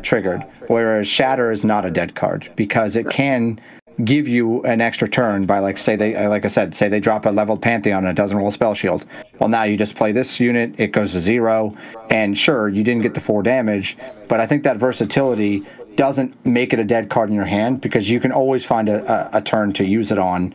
triggered, whereas Shatter is not a dead card because it can give you an extra turn by say they drop a leveled Pantheon and it doesn't roll Spell Shield. Well, now you just play this unit, it goes to 0, and sure, you didn't get the 4 damage, but I think that versatility doesn't make it a dead card in your hand because you can always find a turn to use it on.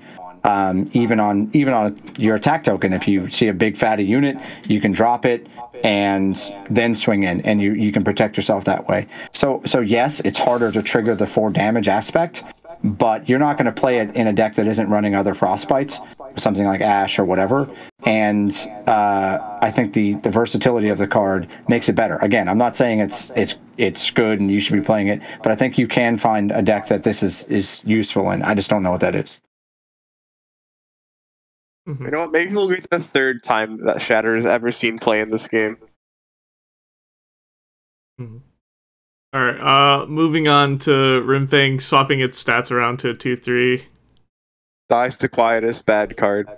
Even on your attack token, if you see a big fatty unit, you can drop it and then swing in, and you can protect yourself that way. So yes, it's harder to trigger the 4 damage aspect, but you're not going to play it in a deck that isn't running other frostbites, something like Ash or whatever. And I think the versatility of the card makes it better. Again, I'm not saying it's good and you should be playing it, but I think you can find a deck that this is useful in. I just don't know what that is. You know what? Maybe we'll get the 3rd time that Shatter has ever seen play in this game. All right. Moving on to Rimfang swapping its stats around to 2/3. Dies to Quietus, bad card.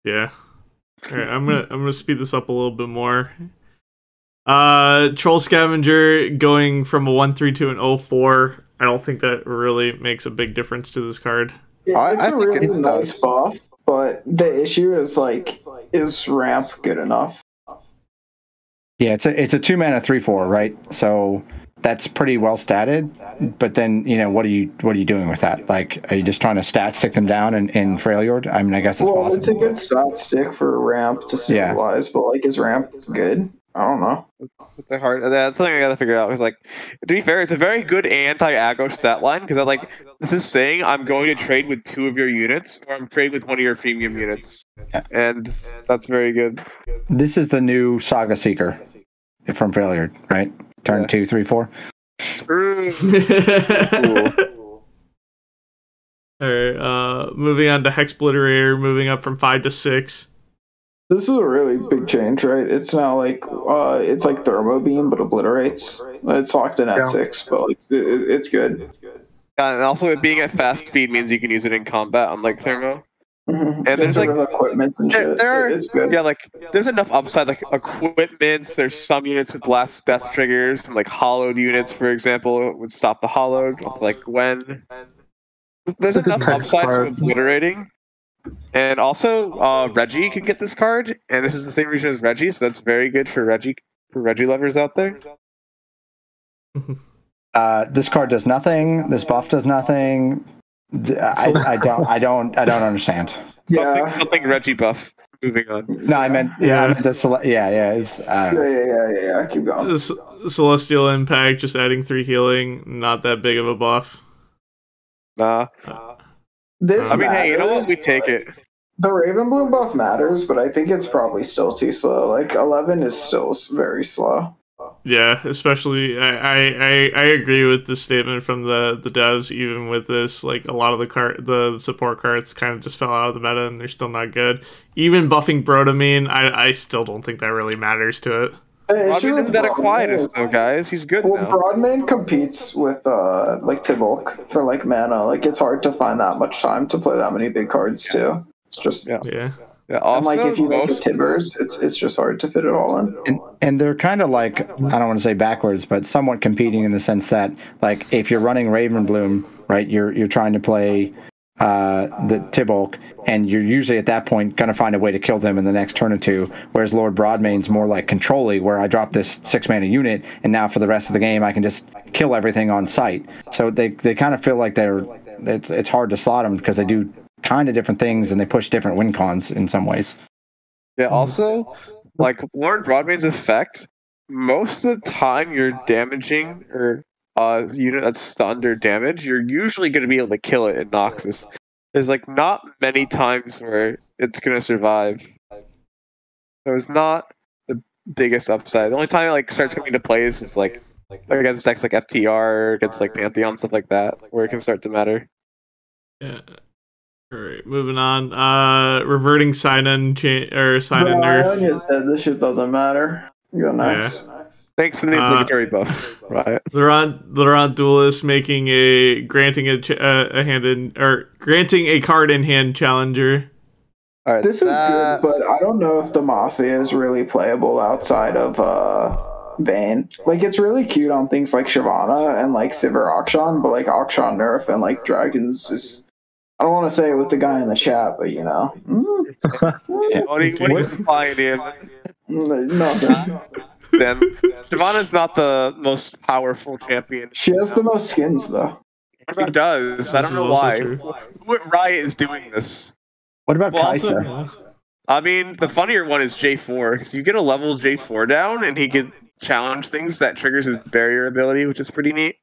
Yeah. All right, I'm gonna speed this up a little bit more. Troll Scavenger going from a 1/3 to an 0/4. I don't think that really makes a big difference to this card. It's I a think really it nice does. buff, but the issue is like, is ramp good enough? Yeah, it's a 2-mana 3/4, right? So that's pretty well statted. But then, what are you doing with that? Like, are you just trying to stick them down in Freljord? I mean, I guess it's Well, possible. it's a good stat stick for ramp to stabilize, but like, is ramp good? I don't know. That's something I gotta figure out. Because, like, to be fair, it's a very good anti-aggro stat line. Because this is saying I'm going to trade with 2 of your units, or I'm trading with 1 of your premium units, and that's very good. This is the new Saga Seeker from Freljord, right? Turn 2, 3, 4. All right, moving on to Hexbliterator, moving up from 5 to 6. This is a really big change, right? It's not like it's like Thermo Beam, but obliterates. It's locked in at 6, but like it's good. And also, it being at fast speed means you can use it in combat, unlike Thermo. Mm-hmm. And there's like equipment and shit. It's good. Yeah, like there's enough upside, like equipment. There's some units with last death triggers, and like hollowed units, for example, would stop the hollowed. Like Gwen. There's enough upside to obliterating. And also, Reggie could get this card, and this is the same region as Reggie, so that's very good for Reggie lovers out there. This card does nothing. This buff does nothing. I don't understand. Yeah. Something Reggie buff. Moving on. No, I meant the Keep going. Celestial Impact, just adding 3 healing, not that big of a buff. Nah. This hey, you know what? We take it. The Ravenbloom buff matters, but I think it's probably still too slow. Like 11 is still very slow. Yeah, especially I agree with the statement from the devs. Even with this, like a lot of the support cards kind of just fell out of the meta, and they're still not good. Even buffing Brodomine, I still don't think that really matters to it. Broadman isn't that a Quietus though, guys. He's good now. Broadman competes with like Tibulk for like mana. Like it's hard to find that much time to play that many big cards too. It's just yeah. Also, and like if you make a Tibbers, it's just hard to fit it all in. And they're kind of like, I don't want to say backwards, but somewhat competing in the sense that like if you're running Ravenbloom, right, you're trying to play the Tibulk, and you're usually at that point going to find a way to kill them in the next turn or two, whereas Lord Broadmane's more like Control-y, where I drop this 6-mana unit, and now for the rest of the game I can just kill everything on sight. So they kind of feel like it's hard to slot them because they do kind of different things and they push different win cons in some ways. Yeah, also, like Lord Broadmane's effect, most of the time you're damaging or unit that's stunned or damaged, you're usually going to be able to kill it in Noxus. There's like not many times where it's going to survive. So it's not the biggest upside. The only time it like starts coming into play is like against decks like FTR, against like Pantheon, stuff like that, where it can start to matter. Yeah. All right, moving on. Reverting sign-in sign-in nerf. I just said this shit doesn't matter. You go next. Yeah. Thanks for the obligatory buff. Right. Laurent Duelist making granting a card in hand challenger. All right, this is good, but I don't know if Demacia is really playable outside of Vayne. Like it's really cute on things like Shyvana and like Sivir Akshan, but like Akshan nerf and like Dragons is. I don't want to say it with the guy in the chat, but you know. What are you implying here? Nothing. Then Shyvana's not the most powerful champion. She has the most skins, though. She does. I don't know why. What Riot is doing this? What about Kai'Sa? I mean, the funnier one is J4, because you get a level J4 down, and he can challenge things that triggers his barrier ability, which is pretty neat.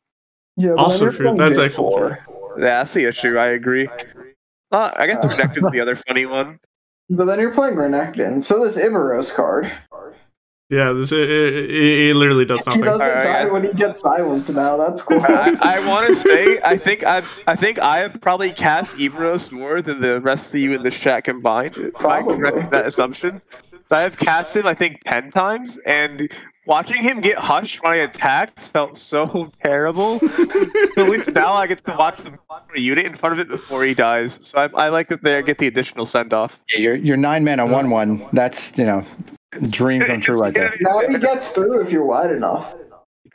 Yeah, also true. That's actually true. Yeah, that's the issue. I agree. I guess Renekton's the other funny one. But then you're playing Renekton, so this Ivaros card. Yeah, it literally does nothing. He doesn't die when he gets silenced now. That's cool. I want to say I think I have probably cast Ivaros more than the rest of you in this chat combined. Probably. If I correct that assumption. So I have cast him I think 10 times, and watching him get hushed when I attacked felt so terrible. So at least now I get to watch the unit in front of it before he dies. So I like that they get the additional send off. Yeah, your 9-mana 1/1. That's dream come true right there. Now he gets through if you're wide enough.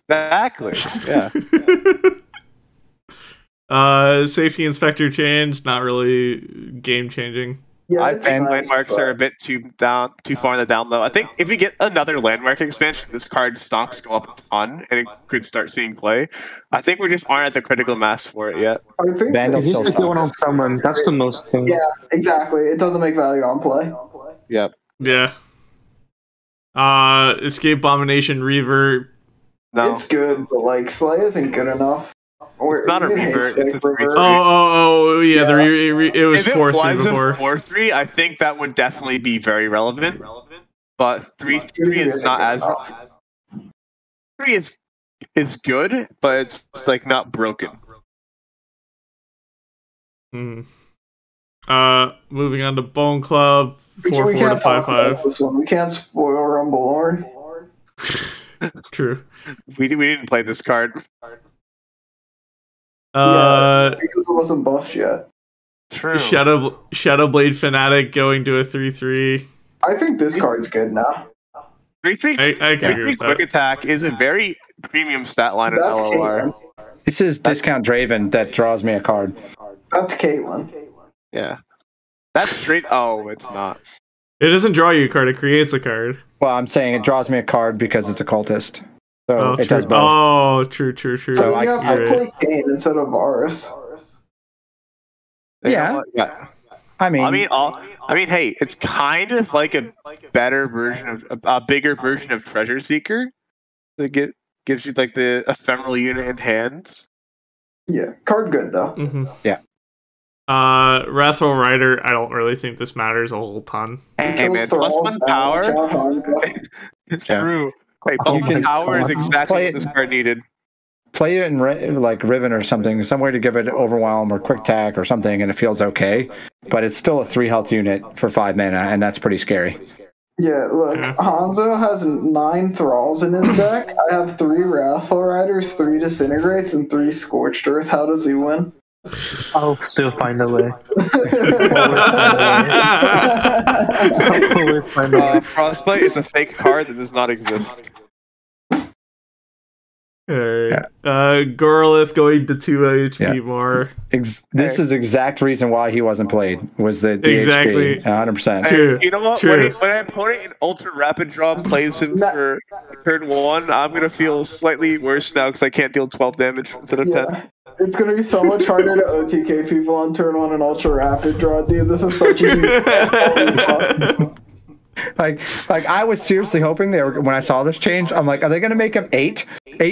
Exactly. Yeah. Safety inspector change, not really game changing. Yeah, I it's think nice, landmarks but- are a bit too far in the down low. I think if we get another landmark expansion, this card's stocks go up a ton, and it could start seeing play. I think we just aren't at the critical mass for it yet. I think Vandal If you still stick going on sucks. someone, that's the most thing. Yeah, exactly. It doesn't make value on play. Yep. Yeah. Escape Abomination Reaver. No. It's good, but like Slay isn't good enough. Or It's not a even revert, Hate it's a Strike revert. Oh, yeah. It was If it 4-3 was before. 4-3, I think that would definitely be very relevant. But 3-3 is not as relevant. 3 is good, but it's like not broken. Hmm. Moving on to Bone Club. 4-4 to can't talk about 5-5. this one. We can't spoil Rumble Lorn. True. We didn't play this card. Because it wasn't buffed yet. True. Shadowblade Fanatic going to a 3-3. I think this card's good now. 3-3 I can agree with quick that. attack is a very premium stat line in That's LOR. Caitlyn. This is Discount Draven that draws me a card. That's Caitlyn. Yeah. That's straight. Oh, it's not. It doesn't draw you a card, it creates a card. Well, I'm saying it draws me a card because it's a cultist. So Oh, it true. does both. Oh, true. So So I- you have to play Kane instead of Varus. You know Yeah. what? Yeah. I mean, Hey, it's kind of like a better version of a bigger version of Treasure Seeker. It gives you like the ephemeral unit in hands. Yeah, card good though. Mm-hmm. Yeah. Wrathful Rider, I don't really think this matters a whole ton. Hey Kills man, Thralls, +1 power. Yeah. True. Wait, You can +1 power is play exactly it- what this card needed. play it in like Riven or something, some way to give it overwhelm or quick tack or something, and it feels okay. But it's still a 3 health unit for 5 mana, and that's pretty scary. Yeah, look, Yeah. Hanzo has 9 Thralls in his deck. I have 3 Wrathful Riders, 3 Disintegrates, and 3 Scorched Earth. How does he win? I'll still find a way. Always find a way. Frostbite is a fake card that does not exist. Alright. Gorlith going to 2 HP Yeah. more. This is exact reason why he wasn't played, was the Exactly. HP, 100%. True. Hey, you know what? True. When an opponent in Ultra Rapid Draw plays him for turn 1, I'm gonna feel slightly worse now because I can't deal 12 damage instead of 10. Yeah. It's gonna be so much harder to OTK people on turn 1 and Ultra Rapid Draw, dude. This is such a Like I was seriously hoping they were, when I saw this change, I'm like, are they going to make him 8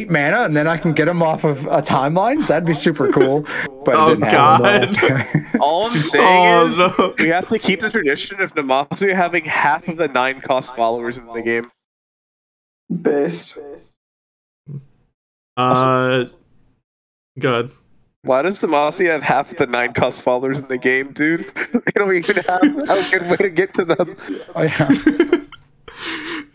mana, and then I can get him off of a timeline? That'd be super cool. But it Oh, didn't happen. God. All I'm saying is no. we have to keep the tradition of Namazu having half of the 9 cost followers in the game. based. Good. Why does Namazu have half of the 9 cost followers in the game, dude? They don't even have a good way to get to them. Oh, yeah.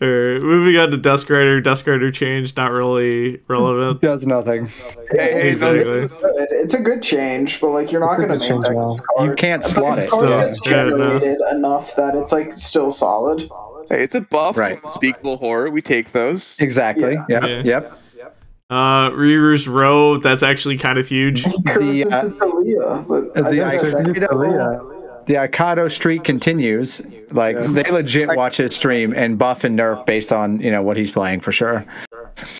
Alright, moving on to Dusk Rider. Dusk Rider change, not really relevant. Does nothing. Hey, Exactly. It's a good change, but like you're not It's a gonna good make change that now. this card. You can't But slot this it. card So, gets yeah, no. generated enough that it's like still solid. Hey, it's a buff Right. to unspeakable horror. We take those. Exactly. Yeah. Yep. Yeah. Yep. Reaver's Row, that's actually kind of huge. Curse into Talia, but I think The Aikado streak continues. Like they legit watch his stream and buff and nerf based on what he's playing for sure.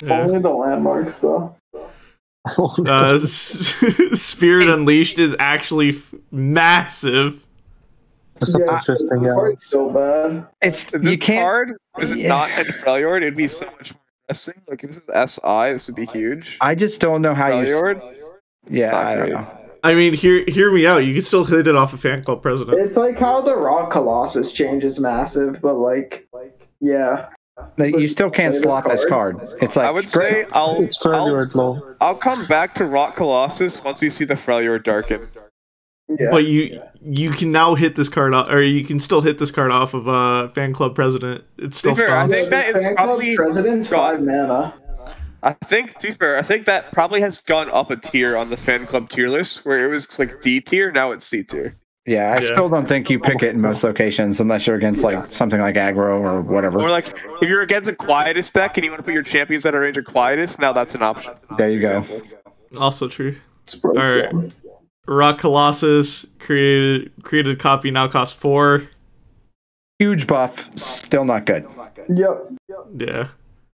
Yeah. only the landmarks though. Spirit Unleashed is actually massive. This is interesting, This yeah. card's so bad. It's If you this can't. card was Yeah. not in Freljord, it'd be so much more interesting. Like if this is SI, this would be huge. I just don't know how you. Freljord? Yeah, Not I don't great. know. I mean, hear me out. You can still hit it off a fan club president. It's like how the Rock Colossus change is massive, but yeah. Like, you still can't Play this slot this card. card. It's like I would great. say I'll It's Freljord low. come back to Rock Colossus once we see the Freljord Darken. Yeah. But you can now hit this card off, or you can still hit this card off of fan club president. It's still fair, I stonks. think that is Fan Club probably President's 5 mana. I think, to be fair, I think that probably has gone up a tier on the fan club tier list, where it was like D tier, now it's C tier. Yeah, I Yeah. still don't think you pick it in most locations unless you're against like something like aggro or whatever. Or like, if you're against a Quietus deck and you want to put your champions that are range of Quietus, now that's an option. There you go. Also true. It's broken. All right. Rock Colossus created copy now costs 4. Huge buff, still not good. Yep. Yeah.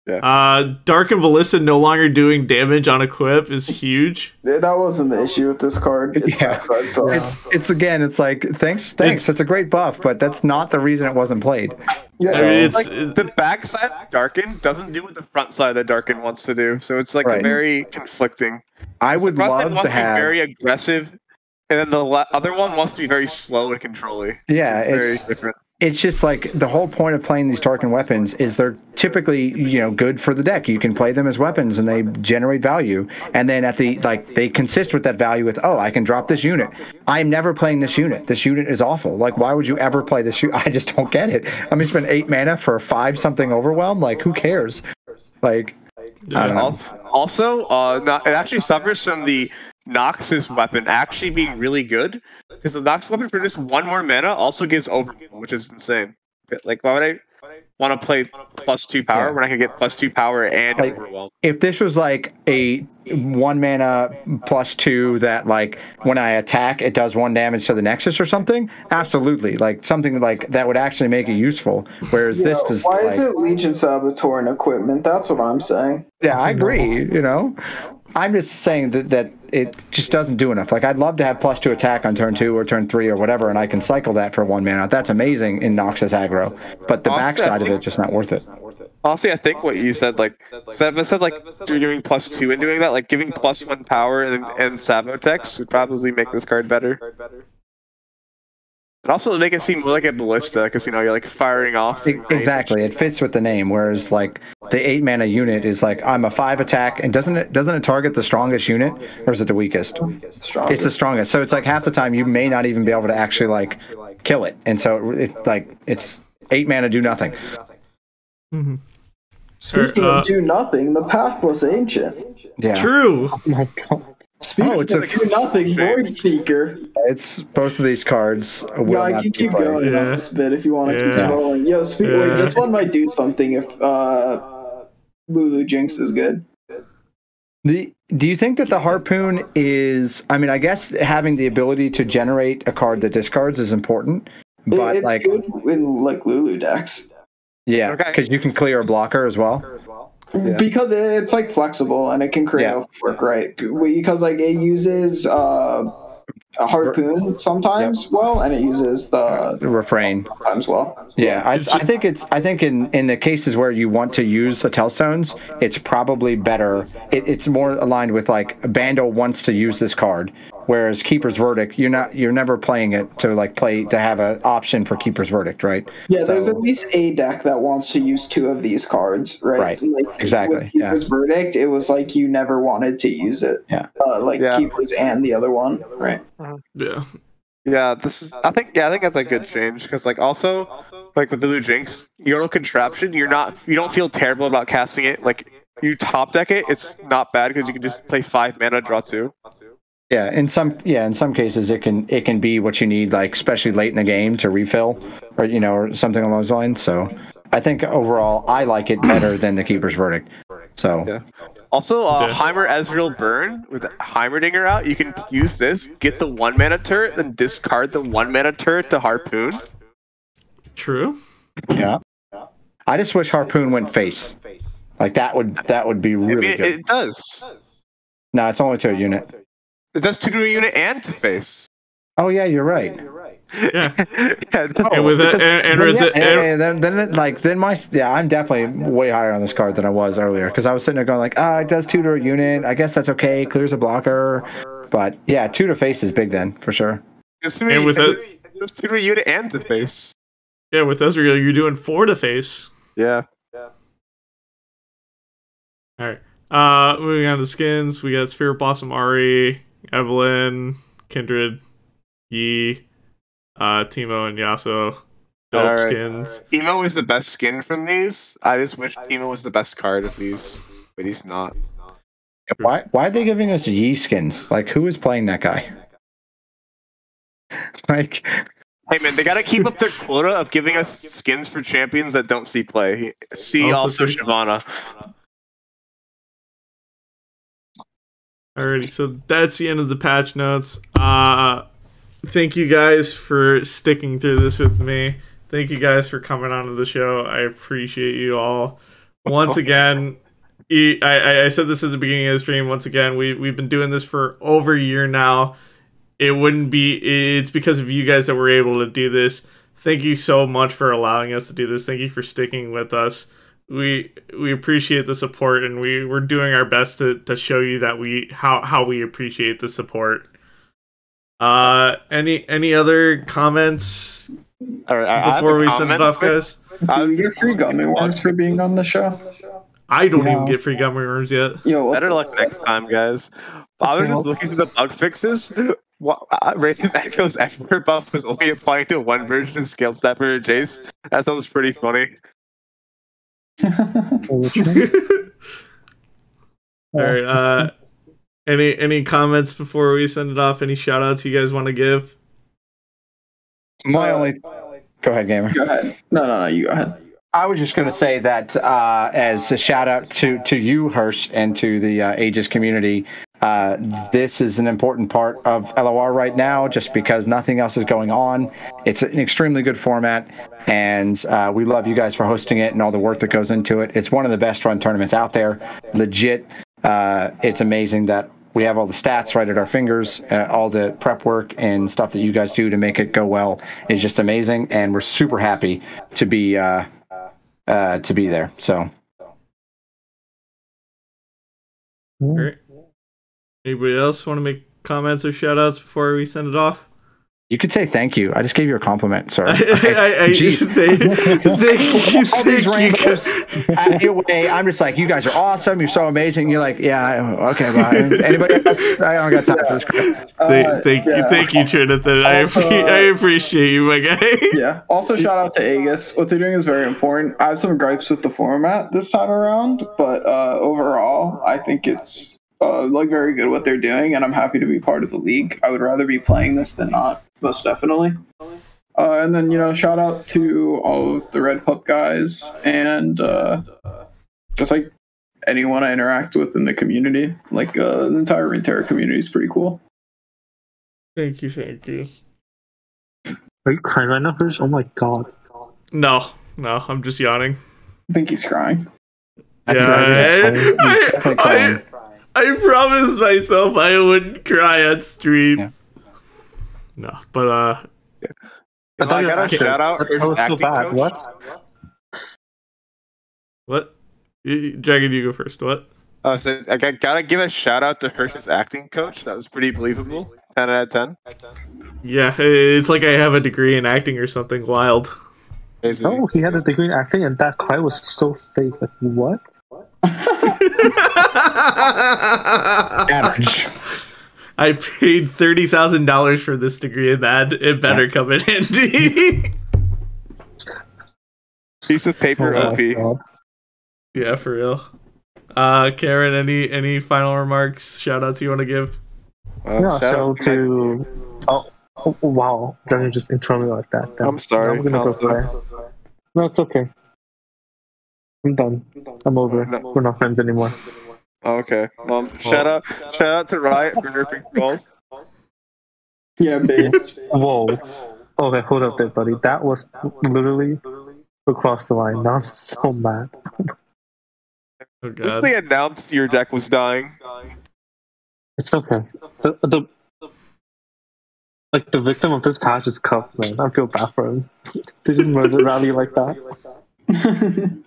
Yeah. Dark and Ballista no longer doing damage on equip is huge. That wasn't the issue with this card. It's Yeah. backside, so. It's again, it's like thanks. That's a great buff, but that's not the reason it wasn't played. Yeah, I mean, it's Like, the backside of Darken doesn't do what the front side of Darken wants to do, so it's like Right. very conflicting. I would The front side love wants to have. be very aggressive, and then the other one wants to be very slow and controlling. Yeah, It's very it's different. it's just like the whole point of playing these Tarkin weapons is they're typically good for the deck. You can play them as weapons and they generate value, and then at the they consist with that value with I can drop this unit. I'm never playing this unit. This unit is awful. Like, why would you ever play this unit? I just don't get it. I mean, spend 8 mana for 5 something overwhelm. Like, who cares? Like, I don't know. Also, it actually suffers from the Noxus weapon actually being really good, because the Noxus weapon for just 1 more mana also gives overwhelm, which is insane. Like, why would I want to play +2 power when I can get +2 power and Like, overwhelm? If this was like a 1 mana +2 that like when I attack it does 1 damage to the Nexus or something, absolutely. Like something like that would actually make it useful. Whereas this is why like, is it Legion Saboteur and equipment? That's what I'm saying. yeah, I agree. I'm just saying that it just doesn't do enough. Like, I'd love to have +2 attack on turn 2 or turn 3 or whatever, and I can cycle that for 1 mana. That's amazing in Noxus aggro, but the backside of it just not worth it. Honestly, I think what you said, like, Seven said, like, you're giving +2 and doing that, like, giving +1 power and Savotex would probably make this card better. And also make it seem more like a ballista, because, you're, like, firing off. Exactly, it fits with the name. Whereas, like, the 8 mana unit is like, I'm a 5 attack, and doesn't it target the strongest unit, or is it the weakest? Strongest. It's the strongest. So it's like half the time you may not even be able to actually like kill it, and so it's 8 mana do nothing. Mm-hmm. Speaking of do nothing, the Pathless Ancient. Yeah, True. Oh my god. Speaking it's a- of do nothing, Void Speaker. it's both of these cards. Will Yeah, I not can be keep played. going Yeah. on this bit if you want to keep Yeah. rolling. Yo, wait, this one might do something if Lulu Jinx is good. Do you think that the Harpoon is? I mean, I guess having the ability to generate a card that discards is important, but It's like, good in like Lulu decks. yeah, Okay. because you can clear a blocker as well. Yeah. Because it's like flexible and it can create Yeah. a work, right? Because like it uses a harpoon sometimes and it uses the Refrain. sometimes well. Yeah, I think in the cases where you want to use the Tellstones, it's probably better. It's more aligned with like Bando wants to use this card, whereas Keeper's Verdict, you're never playing it to like play to have an option for Keeper's Verdict, right? Yeah, there's So- at least a deck that wants to use 2 of these cards, right? Right. Like, Exactly, With Keeper's Verdict, it was like you never wanted to use it. Yeah. Yeah. Keepers and the other one, right? Yeah. Yeah, I think that's a good change, because like also like with the Lulu Jinx, Yordle Contraption, you don't feel terrible about casting it. Like, you top deck it, it's not bad because you can just play 5 mana, draw 2. Yeah, in some cases it can be what you need, like especially late in the game to refill, or or something along those lines. So I think overall I like it better than the Keeper's Verdict. So Yeah. Also, Yeah. Heimer Ezreal Burn with Heimerdinger out, you can use this, get the 1 mana turret, then discard the 1 mana turret to Harpoon. True. yeah, I just wish Harpoon went face. Like that would be really I mean, good. it does. No, it's only to a unit. It does 2 to a unit and to face. Oh yeah, you're right. Yeah. Yeah, it does. And with it, and with it, I'm definitely way higher on this card than I was earlier, because I was sitting there going like, it does 2 to a unit. I guess that's okay. Clears a blocker, but yeah, 2 to face is big then for sure. And with it does 2 to a unit and to face. yeah, with Ezreal, you're doing 4 to face. Yeah. All right. Moving on to skins, we got Spirit Blossom Ari, Evelyn, Kindred. Yi, Timo, and Yasuo. Dope skins. Timo is the best skin from these. I just wish Timo was the best card of these, but he's not. Why are they giving us Yi skins? Like, who is playing that guy? Like, hey man, they gotta keep up their quota of giving us skins for champions that don't see play. See also Shyvana. Alrighty, so that's the end of the patch notes. Thank you guys for sticking through this with me. Thank you guys for coming onto the show. I appreciate you all. Once again, I said this at the beginning of the stream. Once again, we've been doing this for over a year now. It's because of you guys that we're able to do this. Thank you so much for allowing us to do this. Thank you for sticking with us. We appreciate the support, and we're doing our best to show you that how we appreciate the support. Any other comments before we send it off, guys? Do we get free gummy worms for being on the show? I don't even get free gummy worms yet. Yo, Better luck next time, guys. I was just looking through the bug fixes. Rated Echo's expert buff was only applying to one version of Scale Stepper and Jace. That sounds pretty funny. Alright, any comments before we send it off? Any shout outs you guys want to give? Go ahead, Gamer. Go ahead. No, you go ahead. I was just going to say that as a shout out to you, Hirsch, and to the Aegis community, this is an important part of LOR right now just because nothing else is going on. It's an extremely good format, and we love you guys for hosting it and all the work that goes into it. It's one of the best run tournaments out there. Legit. It's amazing that we have all the stats right at our fingers. All the prep work and stuff that you guys do to make it go well is just amazing, and we're super happy to be there. So, Great. Anybody else want to make comments or shout outs before we send it off? you could say thank you. I just gave you a compliment, sir. Thank you. Your way, I'm just like, you guys are awesome. You're so amazing. You're like, yeah, okay, bye. Anybody else? I don't got time for this crap. Thank you, Trinithan. I appreciate you, my guy. Yeah. Also, shout out to Aegis. What they're doing is very important. I have some gripes with the format this time around, but overall, I think it's very good what they're doing, and I'm happy to be part of the league. I would rather be playing this than not, most definitely. And then, shout out to all of the Red Pup guys and just like anyone I interact with in the community. Like the entire Runeterra community is pretty cool. Thank you. Are you crying right now, Hirsch? Oh my god. No, I'm just yawning. I think he's crying. Yeah, I promised myself I wouldn't cry on stream. Yeah. No, but I got a shout out. So bad. What? Dragon, you go first. What? So I gotta give a shout out to Hirsch's acting coach. That was pretty believable. 10 out of 10. Yeah, it's like I have a degree in acting or something wild. Basically. Oh, he had a degree in acting, and that cry was so fake. Like, what? Average. I paid $30,000 for this degree, and that it better come in handy. Piece of paper, OP. Yeah, for real. Karen, any final remarks, shout outs you want to give? Shout out to. Oh, wow. Dragon just interrupted me like that. I'm sorry. I'm gonna go play. No, it's okay. I'm done. I'm over. We're not friends anymore. Okay. Shout out to Riot for nerfing balls. Yeah, base. Whoa. Okay, hold up there, buddy. That was literally across the line. Now I'm so mad. Oh god. They announced your deck was dying. It's okay. The victim of this patch is Cup, man. I feel bad for him. They just murdered Rally like that.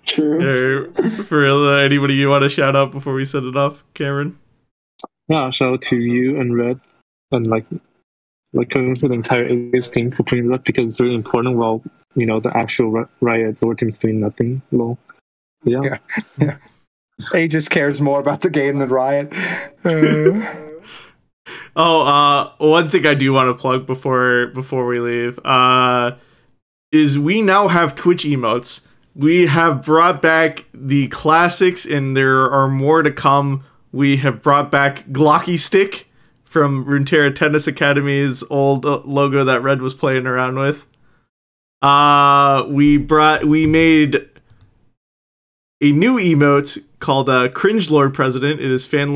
True. For real, anybody you want to shout out before we set it off, Cameron? Yeah, shout out to you and Red and coming to the entire Aegis team for putting it up because it's really important while the actual Riot lower team's doing nothing. Lol. Yeah. Aegis cares more about the game than Riot. One thing I do want to plug before we leave is we now have Twitch emotes. We have brought back the classics, and there are more to come. We have brought back Glocky Stick from Runeterra Tennis Academy's old logo that Red was playing around with. We made a new emote called Cringe Lord President. It is fan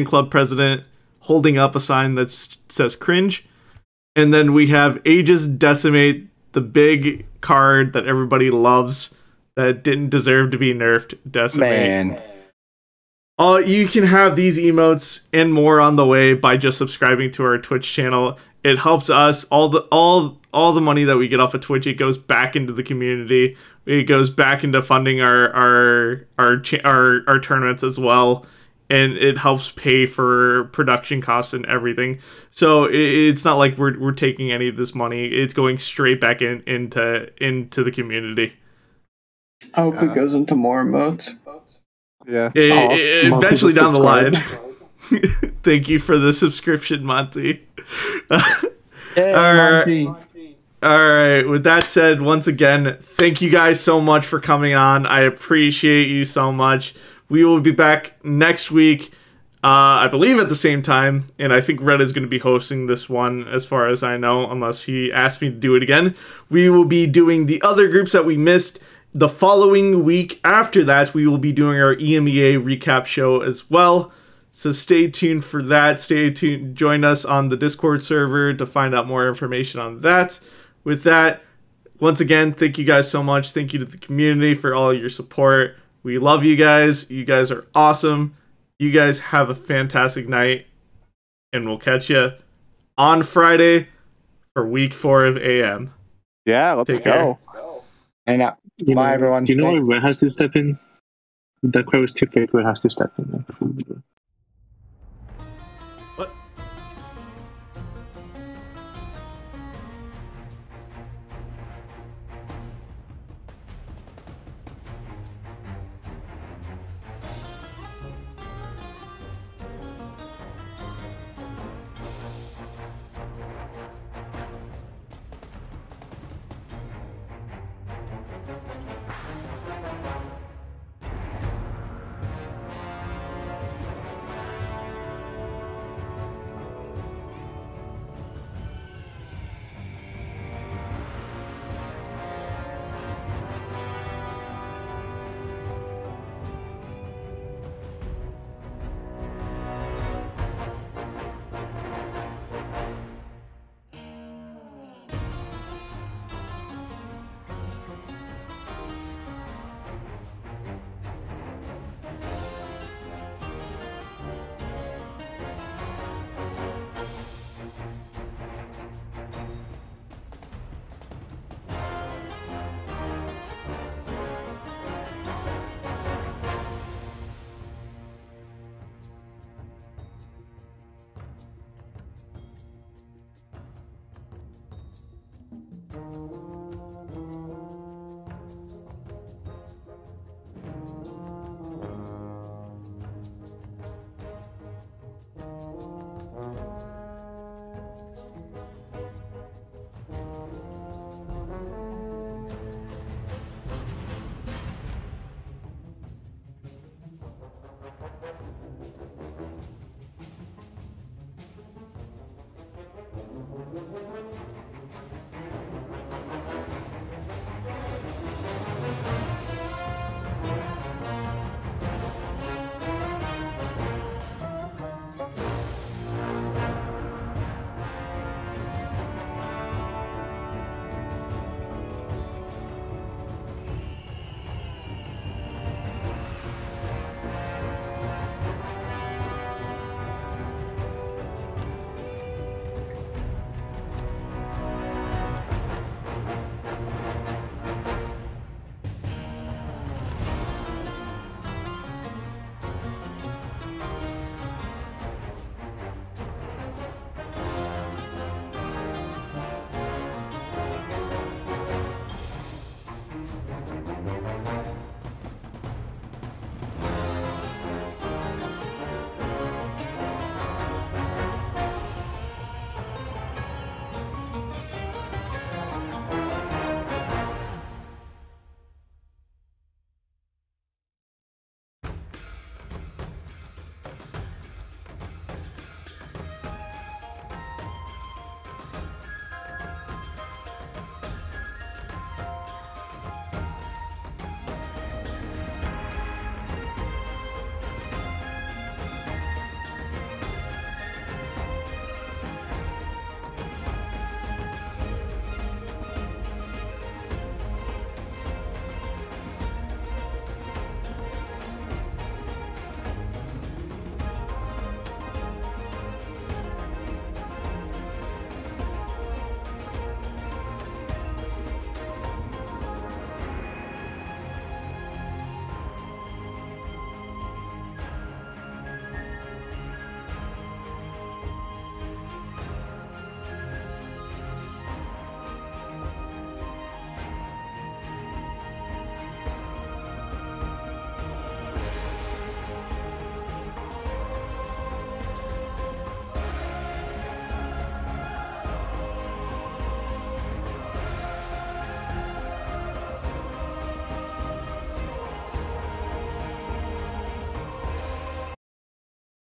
club president holding up a sign that says cringe. And then we have Aegis Decimate, the big card that everybody loves that didn't deserve to be nerfed. Decimate. Man. You can have these emotes and more on the way by just subscribing to our Twitch channel. It helps us. All the money that we get off of Twitch, it goes back into the community. It goes back into funding our tournaments as well, and it helps pay for production costs and everything. So it's not like we're taking any of this money. It's going straight back into the community. I hope it goes into more emotes. Yeah. Eventually down the line. Thank you for the subscription, Monty. Monty. All right. With that said, once again, thank you guys so much for coming on. I appreciate you so much. We will be back next week, I believe at the same time, and I think Red is going to be hosting this one as far as I know, unless he asks me to do it again. We will be doing the other groups that we missed. The following week after that, we will be doing our EMEA recap show as well. So stay tuned for that. Stay tuned. Join us on the Discord server to find out more information on that. With that, once again, thank you guys so much. Thank you to the community for all your support. We love you guys. You guys are awesome. You guys have a fantastic night. And we'll catch you on Friday for week 4 of AM. Yeah, let's go. And bye, everyone. Do you know where Red has to step in? That crowd was too big. Red has to step in.